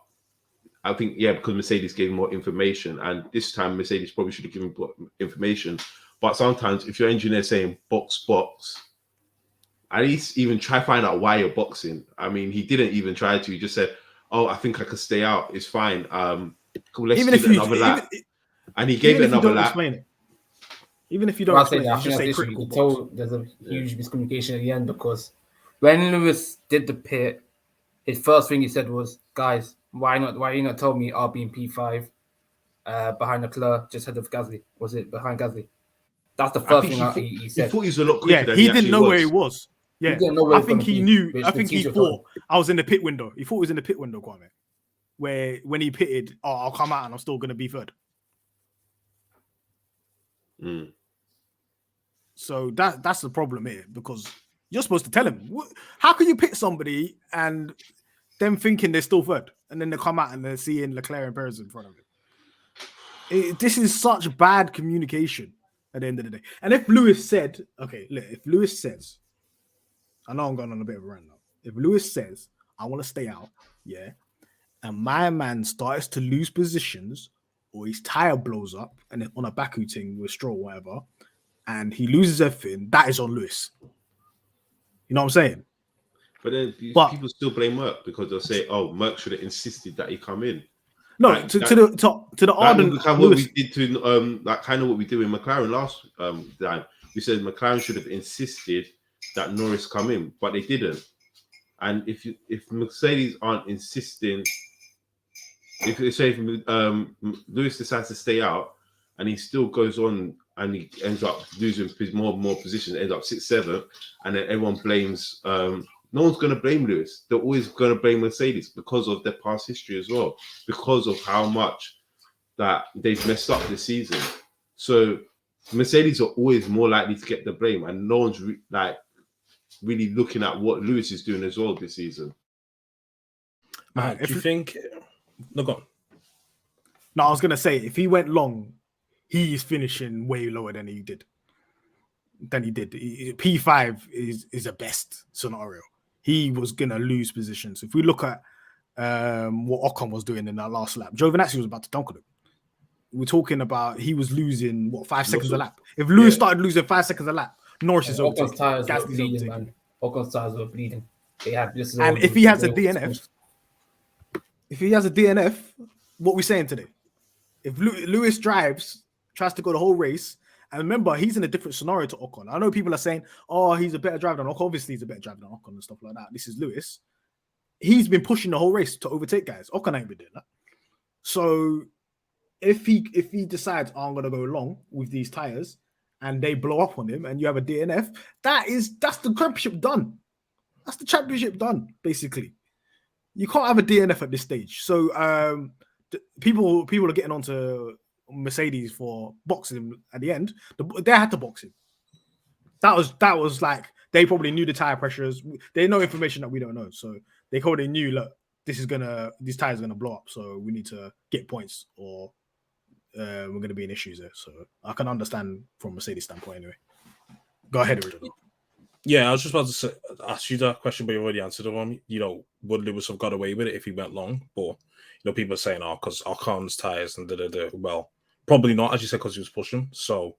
I think because Mercedes gave him more information, and this time Mercedes probably should have given more information. But sometimes if your engineer saying box, at least even try find out why you're boxing. I mean, he didn't even try to. He just said, "Oh, I think I could stay out. It's fine. Cool, let's give it another lap." And he gave it another lap. Even if you don't explain it, just say critical box. There's a huge miscommunication at the end, because when Lewis did the pit, his first thing he said was, "Guys, why you not told me I'll be in P5 behind Leclerc just ahead of Gasly? Was it behind Gasly?" That's the first thing he said. He thought he was a lot quicker than he didn't know where he was. Yeah, I think he knew. I think he thought I was in the pit window. He thought he was in the pit window, Kwame, where when he pitted, I'll come out and I'm still going to be third. So that's the problem here, because you're supposed to tell him. How can you pit somebody and them thinking they're still third, and then they come out and they're seeing Leclerc and Perez in front of him? This is such bad communication at the end of the day. And if Lewis said, okay, look, if Lewis says, I know I'm going on a bit of a rant now. If Lewis says, I want to stay out, and my man starts to lose positions, or his tire blows up, and on a Baku thing with Stroll or whatever, and he loses everything, that is on Lewis. You know what I'm saying? But then people still blame Merck, because they'll say, "Oh, Merck should have insisted that he come in." No, like, to the ardent kind of what we did to kind of what we did with McLaren last time. We said McLaren should have insisted that Norris come in, but they didn't. And if Mercedes aren't insisting, if Lewis decides to stay out and he still goes on and he ends up losing more and more positions, ends up 6th, 7th, and then everyone blames. No one's going to blame Lewis. They're always going to blame Mercedes because of their past history as well, because of how much that they've messed up this season. So Mercedes are always more likely to get the blame, and no one's really looking at what Lewis is doing as well this season. Do you think? No, go on. No, I was going to say, if he went long, he's finishing way lower than he did. P5 is the best scenario. He was going to lose positions. If we look at what Ocon was doing in that last lap, Giovinazzi was about to dunk on him. We're talking about he was losing, 5 seconds a lap. If Lewis started losing 5 seconds a lap, Norris is over. Ocon's tires were bleeding, man. Ocon's tires were bleeding. And if he has a DNF, what are we saying today? If Lewis tries to go the whole race, and remember, he's in a different scenario to Ocon. I know people are saying, "Oh, he's a better driver than Ocon." Obviously, he's a better driver than Ocon and stuff like that. This is Lewis. He's been pushing the whole race to overtake guys. Ocon ain't been doing that. So if he decides, I'm going to go long with these tires, and they blow up on him, and you have a DNF, that's the championship done. That's the championship done, basically. You can't have a DNF at this stage. So people are getting onto Mercedes for boxing at the end. They had to box him. That was like, they probably knew the tire pressures. They know information that we don't know, so they probably knew, look, these tires are gonna blow up, so we need to get points, or we're gonna be in issues there. So I can understand from Mercedes standpoint anyway. Go ahead, Original. Yeah, I was just about to ask you that question, but you already answered it on. Would Lewis have got away with it if he went long? But people are saying, because Ocon's tires and well, probably not, as you said, because he was pushing. So it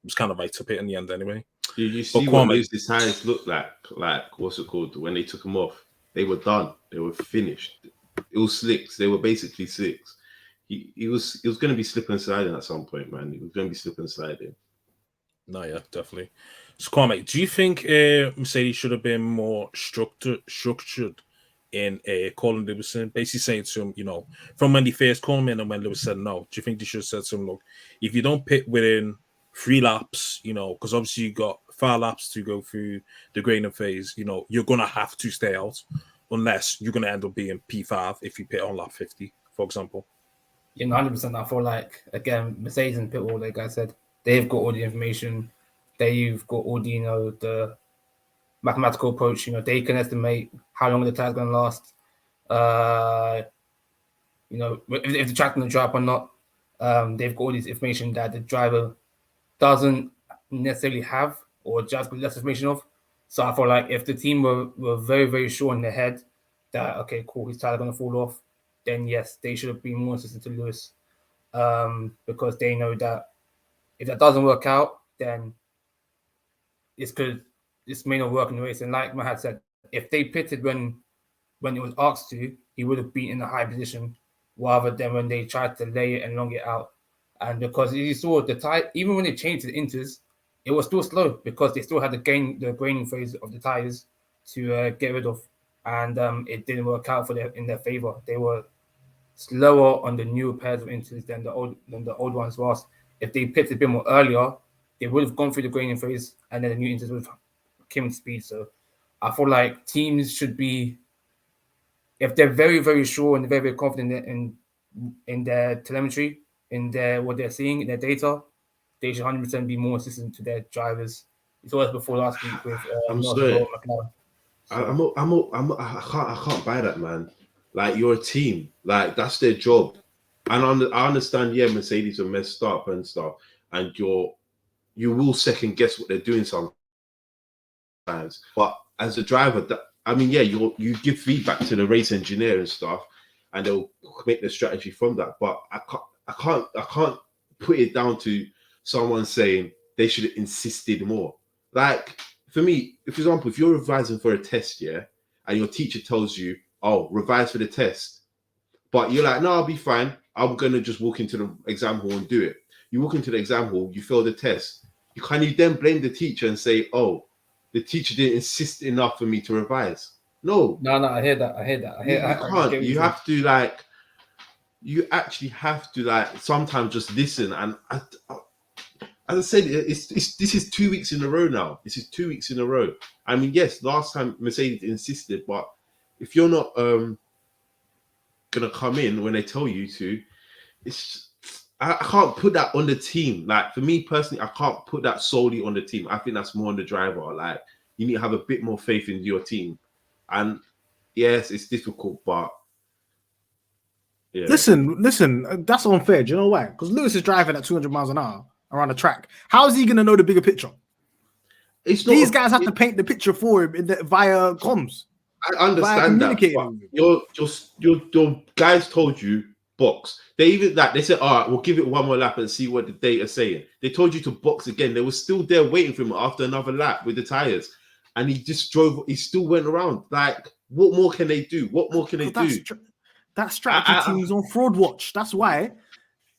was kind of right to pit in the end anyway. You see what Lewis's tires looked like what's it called? When they took them off, they were done. They were finished. It was slicks. They were basically slicks. he was going to be slipping and sliding at some point, man. He was going to be slipping and sliding. No, yeah, definitely. So, Kwame, do you think Mercedes should have been more structured in calling Lewis in? Basically saying to him, you know, from when they first called him in and when Lewis said no, do you think they should have said to him, look, if you don't pit within 3 laps, you know, because obviously you got 5 laps to go through the grading phase, you know, you're going to have to stay out unless you're going to end up being P5 if you pit on lap 50, for example. Yeah, 100%. I feel like, again, Mercedes and pit wall, like I said, they've got all the information. They've got all the, you know, the mathematical approach. You know, they can estimate how long the tire's going to last. You know, if the track's going to dry up or not. They've got all this information that the driver doesn't necessarily have or just got less information of. So I feel like if the team were very, very sure in their head that, okay, cool, his tire's going to fall off, then yes, they should have been more insistent to Lewis, because they know that if that doesn't work out, then this may not work in the race. And like Mahad said, if they pitted when it was asked to, he would have been in a high position rather than when they tried to lay it and long it out. And because you saw the tire, even when they changed to the inters, it was still slow because they still had the graining phase of the tires to get rid of, and it didn't work out in their favor. They were slower on the newer pairs of inters than the old ones was. If they pitted a bit more earlier, they would have gone through the graining phase, and then the new inters would have came into speed. So I feel like teams should be, if they're very, very sure and very, very confident in their telemetry, in what they're seeing in their data, they should 100% be more assistant to their drivers. It's always before last week with I'm sorry. I can't buy that, man. Like, you're a team. Like, that's their job. And I understand, yeah, Mercedes are messed up and stuff, and you will second guess what they're doing sometimes. But as a driver, you give feedback to the race engineer and stuff, and they'll make the strategy from that. But I can't put it down to someone saying they should have insisted more. Like, for me, for example, if you're revising for a test, yeah, and your teacher tells you, oh, revise for the test, but you're like, no, I'll be fine. I'm going to just walk into the exam hall and do it. You walk into the exam hall, you fail the test. Can you then blame the teacher and say, oh, the teacher didn't insist enough for me to revise? No. No, I hear that. You can't. You have to, like, you actually have to, like, sometimes just listen. And as I said, this is 2 weeks in a row now. This is 2 weeks in a row. I mean, yes, last time Mercedes insisted, but if you're not gonna come in when they tell you to, I can't put that on the team. Like, for me personally, I can't put that solely on the team. I think that's more on the driver. Like, you need to have a bit more faith in your team. And yes, it's difficult, but yeah. Listen, that's unfair. Do you know why? Because Lewis is driving at 200 miles an hour around the track. How is he going to know the bigger picture? These guys have to paint the picture for him via comms. I understand that. Your guys told you box. They said, all right, we'll give it one more lap and see what the data's saying. They told you to box again. They were still there waiting for him after another lap with the tires. And he just drove, he still went around. Like, what more can they do? What more can they do? That strategy team is on fraud watch. That's why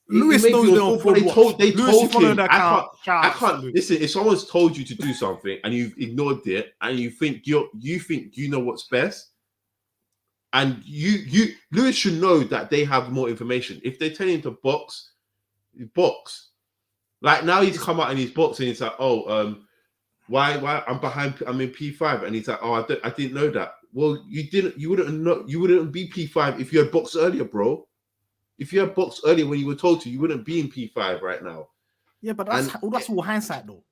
Lewis knows they're on fraud watch. They told him, I can't listen. If someone's told you to do something and you've ignored it, and you think you know what's best, and Lewis should know that they have more information. If they tell him to box. Like, now he's come out and he's boxing. He's like, why I'm behind? I'm in P5, and he's like, oh, I didn't know that. Well, you wouldn't be P5 if you had boxed earlier, bro. If you had boxed earlier when you were told to, you wouldn't be in P5 right now. Yeah, but that's all hindsight, though.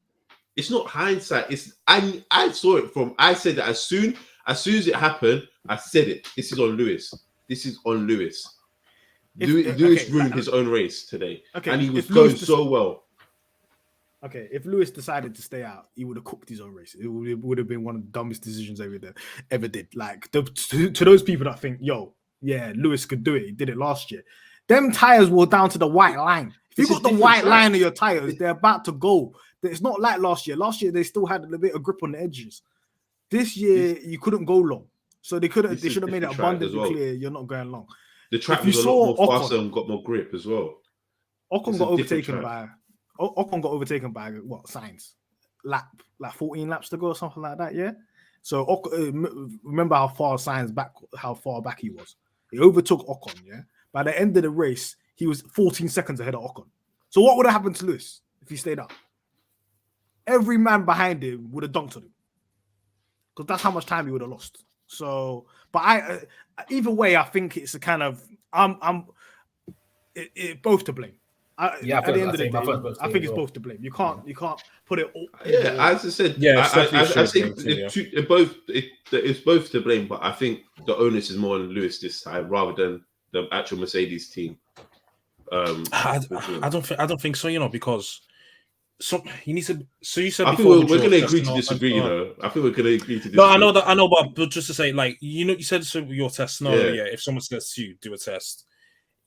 It's not hindsight. I saw it I said that as soon as it happened, I said it. This is on Lewis. Lewis ruined his own race today, and he was going so well. Okay, if Lewis decided to stay out, he would have cooked his own race. It would have been one of the dumbest decisions ever did. Like, to those people that think, yo, yeah, Lewis could do it. He did it last year. Them tires were down to the white line. If you got the white line of your tires, they're about to go. It's not like last year. Last year, they still had a little bit of grip on the edges. This year, you couldn't go long. So they should have made it abundantly clear you're not going long. the track If you was a lot more saw faster and got more grip as well. Ocon It's got a different overtaken track. Ocon got overtaken by what Sainz? Like 14 laps to go or something like that, yeah. So remember how far back he was. He overtook Ocon, yeah. By the end of the race, he was 14 seconds ahead of Ocon. So what would have happened to Lewis if he stayed up? Every man behind him would have dunked on him because that's how much time he would have lost. So, but either way, I think it's a kind of both to blame. At the end of the day, I think it's both to blame. You can't put it all. Yeah, as I said, I think it's both to blame, but I think the onus is more on Lewis this time rather than the actual Mercedes team. I don't think so. Because you need to. So you said I think we're going to agree to disagree. I think we're going to agree to disagree. No, I know, but just to say, like you said, so your test scenario. Yeah, if someone says to you, do a test.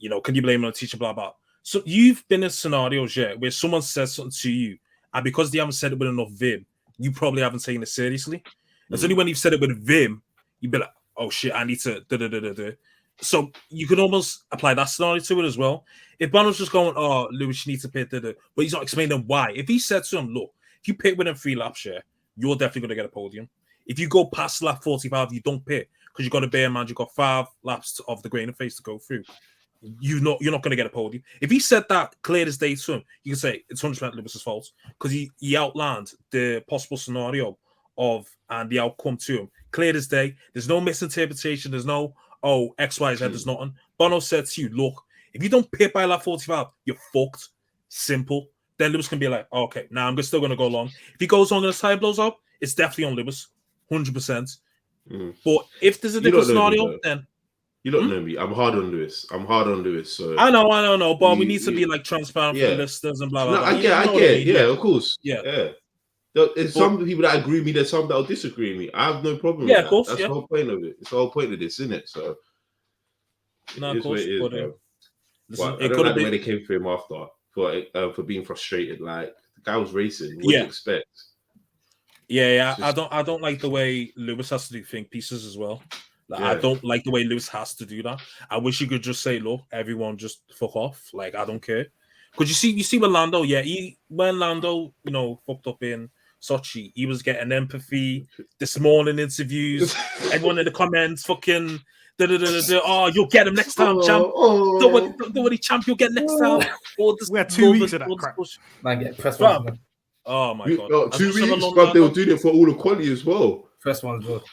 Can you blame it on a teacher? Blah blah. So you've been in scenarios, where someone says something to you, and because they haven't said it with enough vim, you probably haven't taken it seriously. It's only when you've said it with vim, you'd be like, "Oh shit, I need to da." So you can almost apply that scenario to it as well. If Bono's just going, "Oh, Lewis, you need to pit," but he's not explaining why. If he said to him, "Look, if you pit within 3 laps, you're definitely going to get a podium. If you go past lap 45, you don't pit because you got to bear in mind you've got 5 laps of the grain of face to go through. You're not going to get a podium." If he said that clear as day to him, you can say it's 100% Lewis's fault because he outlined the possible scenario and the outcome to him clear as day. There's no misinterpretation. There's no X, Y, Z. There's nothing. Bono said to you, "Look, if you don't pit by lap 45, you're fucked." Simple. Then Lewis can be like, "Okay, now I'm still going to go along." If he goes on and his tire blows up, it's definitely on Lewis, 100%. But if there's a different scenario, then. You don't know me. I'm hard on Lewis. So I know, but we need to be like transparent for the listeners and blah blah. No, blah. I get. Yeah, of course. Yeah. There's some people that agree with me. There's some that will disagree with me. I have no problem. Yeah, with of course. That's the whole point of it. It's the whole point of this, isn't it? So. No, of course. I don't like the way they came for him after for being frustrated. Like the guy was racing. What do you expect? Yeah. I don't like the way Lewis has to do think pieces as well. I don't like the way Lewis has to do that. I wish you could just say, "Look, everyone just fuck off." Like, I don't care. Because you see with Lando, when Lando, fucked up in Sochi, he was getting empathy. This morning interviews, everyone in the comments, fucking, "Oh, you'll get him next time, champ. Don't worry, champ, you'll get next time." We had 2 weeks of that crap. Man, get press one. Oh my god, 2 weeks, but they were doing it for all the quality as well. Press one as well.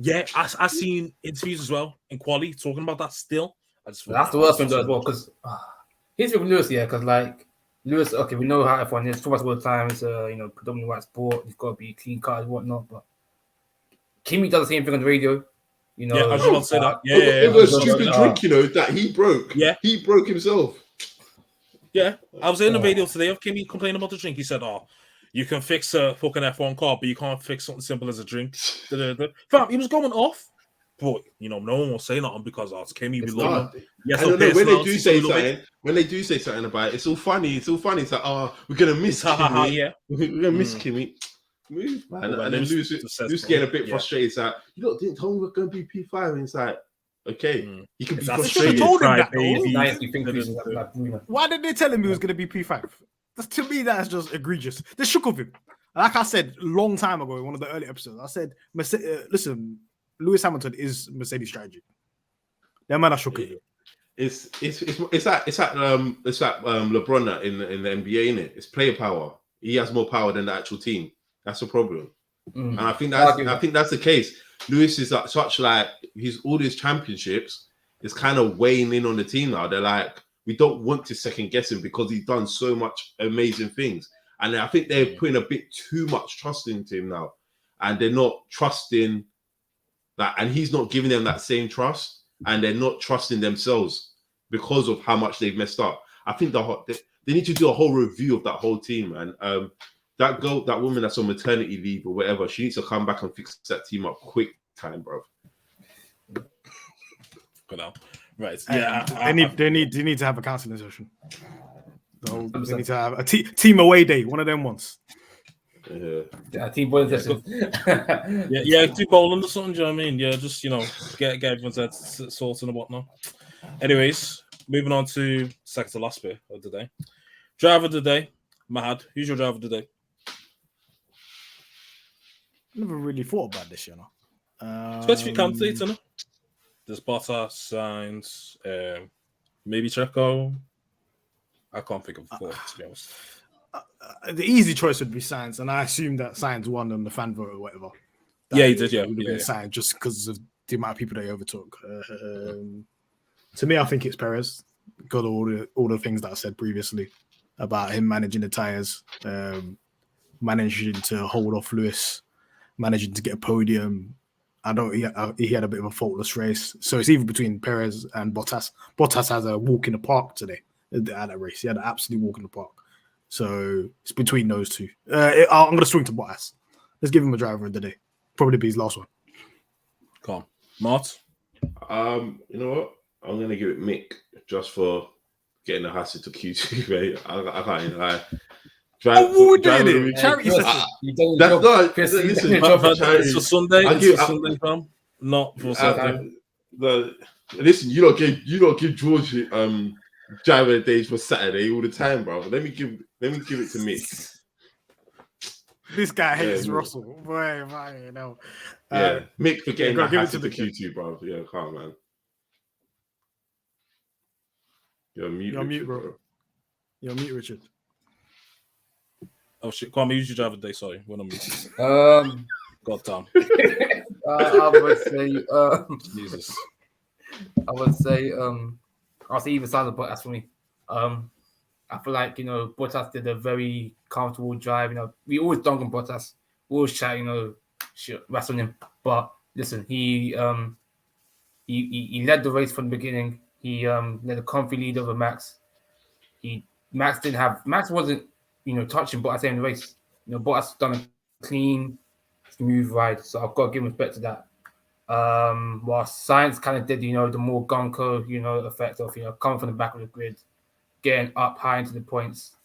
Yeah, I seen interviews as well in quali talking about that still. That's the worst one though as well because here's with Lewis, because like Lewis, okay, we know how F1 is. For us all the time, it's predominantly white sport. You've got to be clean cut and whatnot. But Kimi does the same thing on the radio. Yeah, I was about to say that. Yeah, it was a stupid drink, that he broke. Yeah, he broke himself. Yeah, I was in the video today of Kimi complaining about the drink. He said, "Oh, you can fix a fucking F1 car, but you can't fix something simple as a drink." Fam, he was going off. But, no one will say nothing because it's Kimi. We love him. Yes, I don't know. When they do say something about it, it's all funny. It's like, we're going to miss Kimi. Yeah. We're going to miss Kimi. Move, man. And then Lewis getting a bit frustrated. It's like, you didn't tell me we're going to be P5. And it's like, okay, you can be frustrated. Told him that, why did they tell him he was going to be P5? To me, that's just egregious. They shook of him. Like I said a long time ago in one of the early episodes, I said, listen, Lewis Hamilton is Mercedes strategy. That man, I shook of him. It's like LeBron in the NBA, innit? It's player power. He has more power than the actual team. That's the problem. And I think that's the case. Lewis is all his championships is kind of weighing in on the team now. They're like, we don't want to second guess him because he's done so much amazing things. And I think they're putting a bit too much trust into him now. And they're not trusting that, and he's not giving them that same trust, and they're not trusting themselves because of how much they've messed up. I think they need to do a whole review of that whole team, man. That woman that's on maternity leave or whatever, she needs to come back and fix that team up quick time, bro. Good now. Right. They need to have a counselling session. They need to have a team away day, one of them ones. Team bowling session. Team bowling or something. Do you know what I mean? Yeah, just get everyone's head sorted and whatnot. Anyways, moving on to second to last bit of the day. Driver of the day, Mahad. Who's your driver of the day? Never really thought about this, Especially candidates, isn't it? There's Bottas, Sainz, maybe Checo. I can't think of four, to be honest. The easy choice would be Sainz, and I assume that Sainz won on the fan vote or whatever. Yeah, he did. Yeah, It would have been Sainz just because of the amount of people they overtook. To me, I think it's Perez. Got all the things that I said previously about him managing the tires, managing to hold off Lewis, managing to get a podium. He had a bit of a faultless race. So it's either between Perez and Bottas. Bottas has a walk in the park today at that race. He had an absolute walk in the park. So it's between those two. I'm going to swing to Bottas. Let's give him a driver of the day. Probably be his last one. Calm. Mart? You know what? I'm going to give it Mick just for getting the hassle to Q2, mate. I can't even lie. Charity session. That's not. Listen, it's for Sunday. It's for Sunday, fam. Not for Saturday. Listen, you don't give George driver days for Saturday all the time, bro. Let me give it to Mick. This guy hates Russell. Boy, you know. Mick for getting the hassle to Q2, bro. Yeah, calm, man. You're mute, bro. You're mute, Richard. Oh shit, Kwame, use your driver today. Sorry, we're on mute. God damn. I would say, Jesus. I would say, I'll say either side of Bottas for me. I feel like Bottas did a very comfortable drive. We always dunk on Bottas, we always chat, wrestle him. But listen, he led the race from the beginning. He led a comfy lead over Max. Max wasn't touching Bottas in the race. Bottas done a clean, smooth ride. So I've got to give him respect to that. While Sainz kind of did, the more gunko, effect of, coming from the back of the grid, getting up high into the points,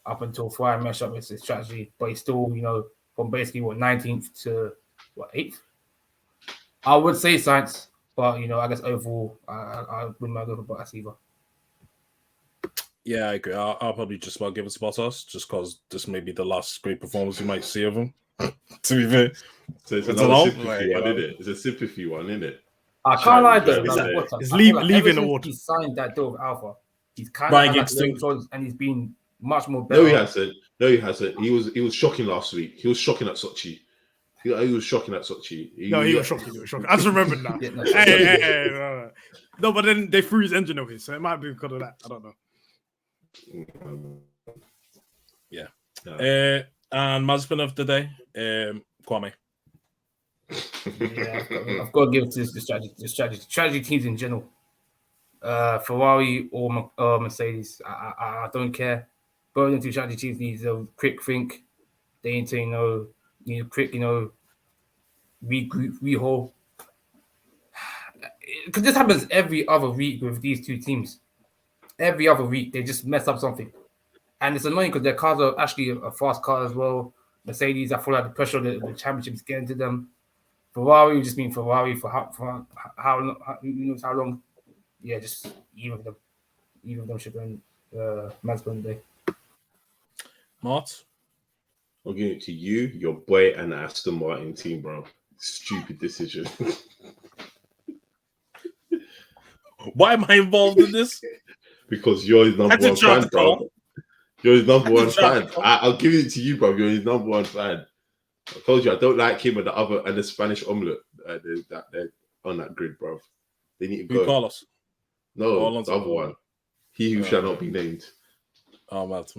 up until Ferrari messed up with his strategy. But he's still, from basically 19th to 8th. I would say Sainz, but I guess overall, I wouldn't mind going for Bottas either. Yeah, I agree. I'll probably just about give it to Bottas, just because this may be the last great performance we might see of him. To be fair, so it's another sympathy one, isn't it? It's a sympathy one, isn't it? I can't lie though. It's leaving the water. He signed that deal with Alpha. He's kind of like and he's been much more better. No, he hasn't. He was shocking last week. He was shocking at Sochi. He was shocking at Sochi. He was shocking. I just remembered now. Hey, no, but then they threw his engine over, so it might be because of that. I don't know. Yeah. And Mazepin of the day, Kwame. Yeah, I've got to give it to the strategy teams in general. Ferrari or Mercedes, I don't care. Both of them two strategy teams need a quick think. They need to, need a quick, regroup, rehaul. Because this happens every other week with these two teams. Every other week, they just mess up something. And it's annoying because their cars are actually a fast car as well. Mercedes, I feel like the pressure of the championship is getting to them. Ferrari just mean Ferrari for how long? Yeah, just even of them should win Mazepin day. Mart? I'll give it to you, your boy, and the Aston Martin team, bro. Stupid decision. Why am I involved in this? Because you're his number one fan, bro. You're his number one fan. I'll give it to you, bro. You're his number one fan. I told you I don't like him and the Spanish omelette that they're on that grid, bro. They need to go. Carlos? No, the other one. He who shall not be named. Oh, Matt.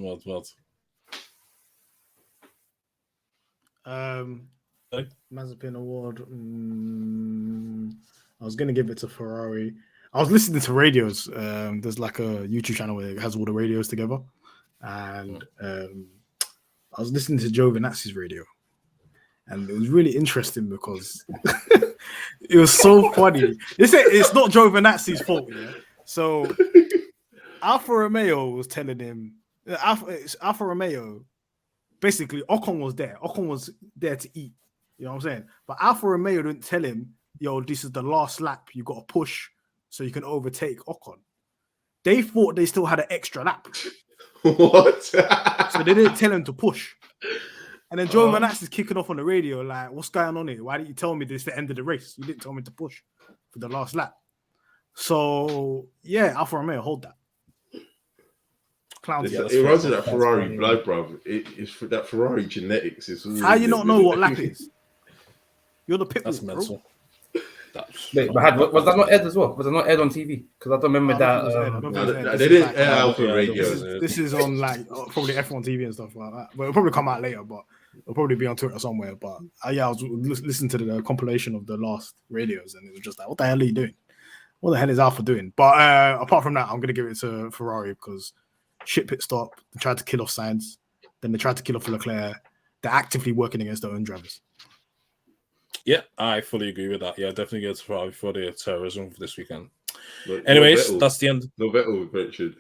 Mazepin award. I was gonna give it to Ferrari. I was listening to radios. There's like a YouTube channel where it has all the radios together, and I was listening to Giovinazzi's radio, and it was really interesting because it was so funny. It's not Giovinazzi's fault, yeah. So Alfa Romeo was telling him Alfa Romeo. Basically, Ocon was there. Ocon was there to eat. You know what I'm saying? But Alfa Romeo didn't tell him, yo, this is the last lap. You got to push so you can overtake Ocon. They thought they still had an extra lap. What? So they didn't tell him to push. And then Joe Manax is kicking off on the radio like, what's going on here? Why didn't you tell me this is the end of the race? You didn't tell me to push for the last lap. So, yeah, Alfa Romeo, hold that. Clowns. It runs in that Ferrari blood, bro. It's for that Ferrari genetics. How you not know what lap is? You're the pit That's bull, mental. Wait, but was that not aired as well? Was it not aired on TV? Because I don't remember that. They didn't air Alfa radio. This is on like probably F1 TV and stuff like that. But it'll probably come out later, but it'll probably be on Twitter somewhere. But yeah, I was listening to the compilation of the last radios, and it was just like, what the hell are you doing? What the hell is Alfa doing? But apart from that, I'm gonna give it to Ferrari because shit pit stop. They tried to kill off Sainz, then they tried to kill off Leclerc. They're actively working against their own drivers. Yeah, I fully agree with that. Yeah, definitely get to Ferrari for the terrorism for this weekend. Anyways, that's the end. No Vettel, Richard.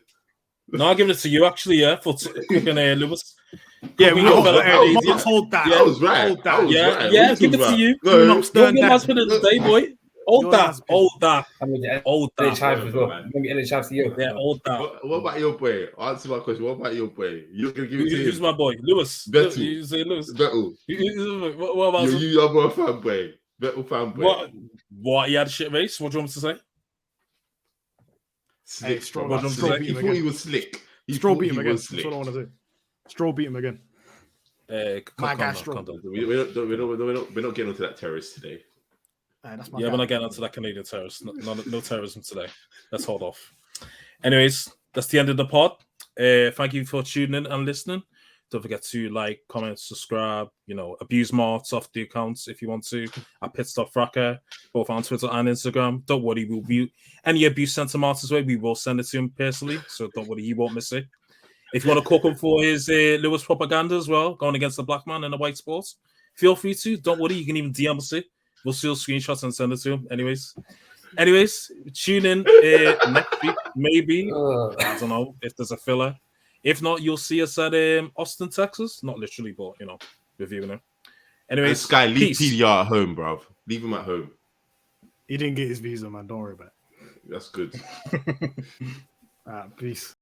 No, I'll give it to you actually, yeah, for cooking Lewis. Yeah, we hold that. Yeah, I was right. Hold that. Yeah, give it to you. No, Stern today, boy. Hold that. I'm going to Hold get that. Chives as well. I'm going to get Chives to you. Yeah, hold that. What about your boy? Answer my question. What about your boy? You're going to give it to him? Who's my boy? Lewis. Vettel. You say Lewis. Vettel. What about You are a fanboy. Vettel fanboy. What? He had a shit race? What do you want me to say? Slick. Hey, Stroll bro. beat him He thought again. he was slick. Stroll beat him again. That's what I want to say. Stroll beat him again. My guy Stroll. We're not getting onto that terrorist today. That's my Yeah, guy. we're not getting onto that Canadian terrorist. No terrorism today. Let's hold off. Anyways, that's the end of the pod. Thank you for tuning in and listening. Don't forget to like, comment, subscribe, abuse Martz off the accounts if you want to. At Pitstop Fracas, both on Twitter and Instagram. Don't worry, we'll be any abuse sent to Martz's way, we will send it to him personally. So don't worry, he won't miss it. If you want to cook him for his Lewis propaganda as well, going against the black man in the white sports, feel free to. Don't worry, you can even DM us it. We'll steal screenshots and send it to him. Anyways, tune in next week, maybe. I don't know if there's a filler. If not, you'll see us at Austin, Texas. Not literally, but reviewing it. Anyways, And Sky, leave peace. PDR at home, bro. Leave him at home. He didn't get his visa, man. Don't worry about it. That's good. Peace.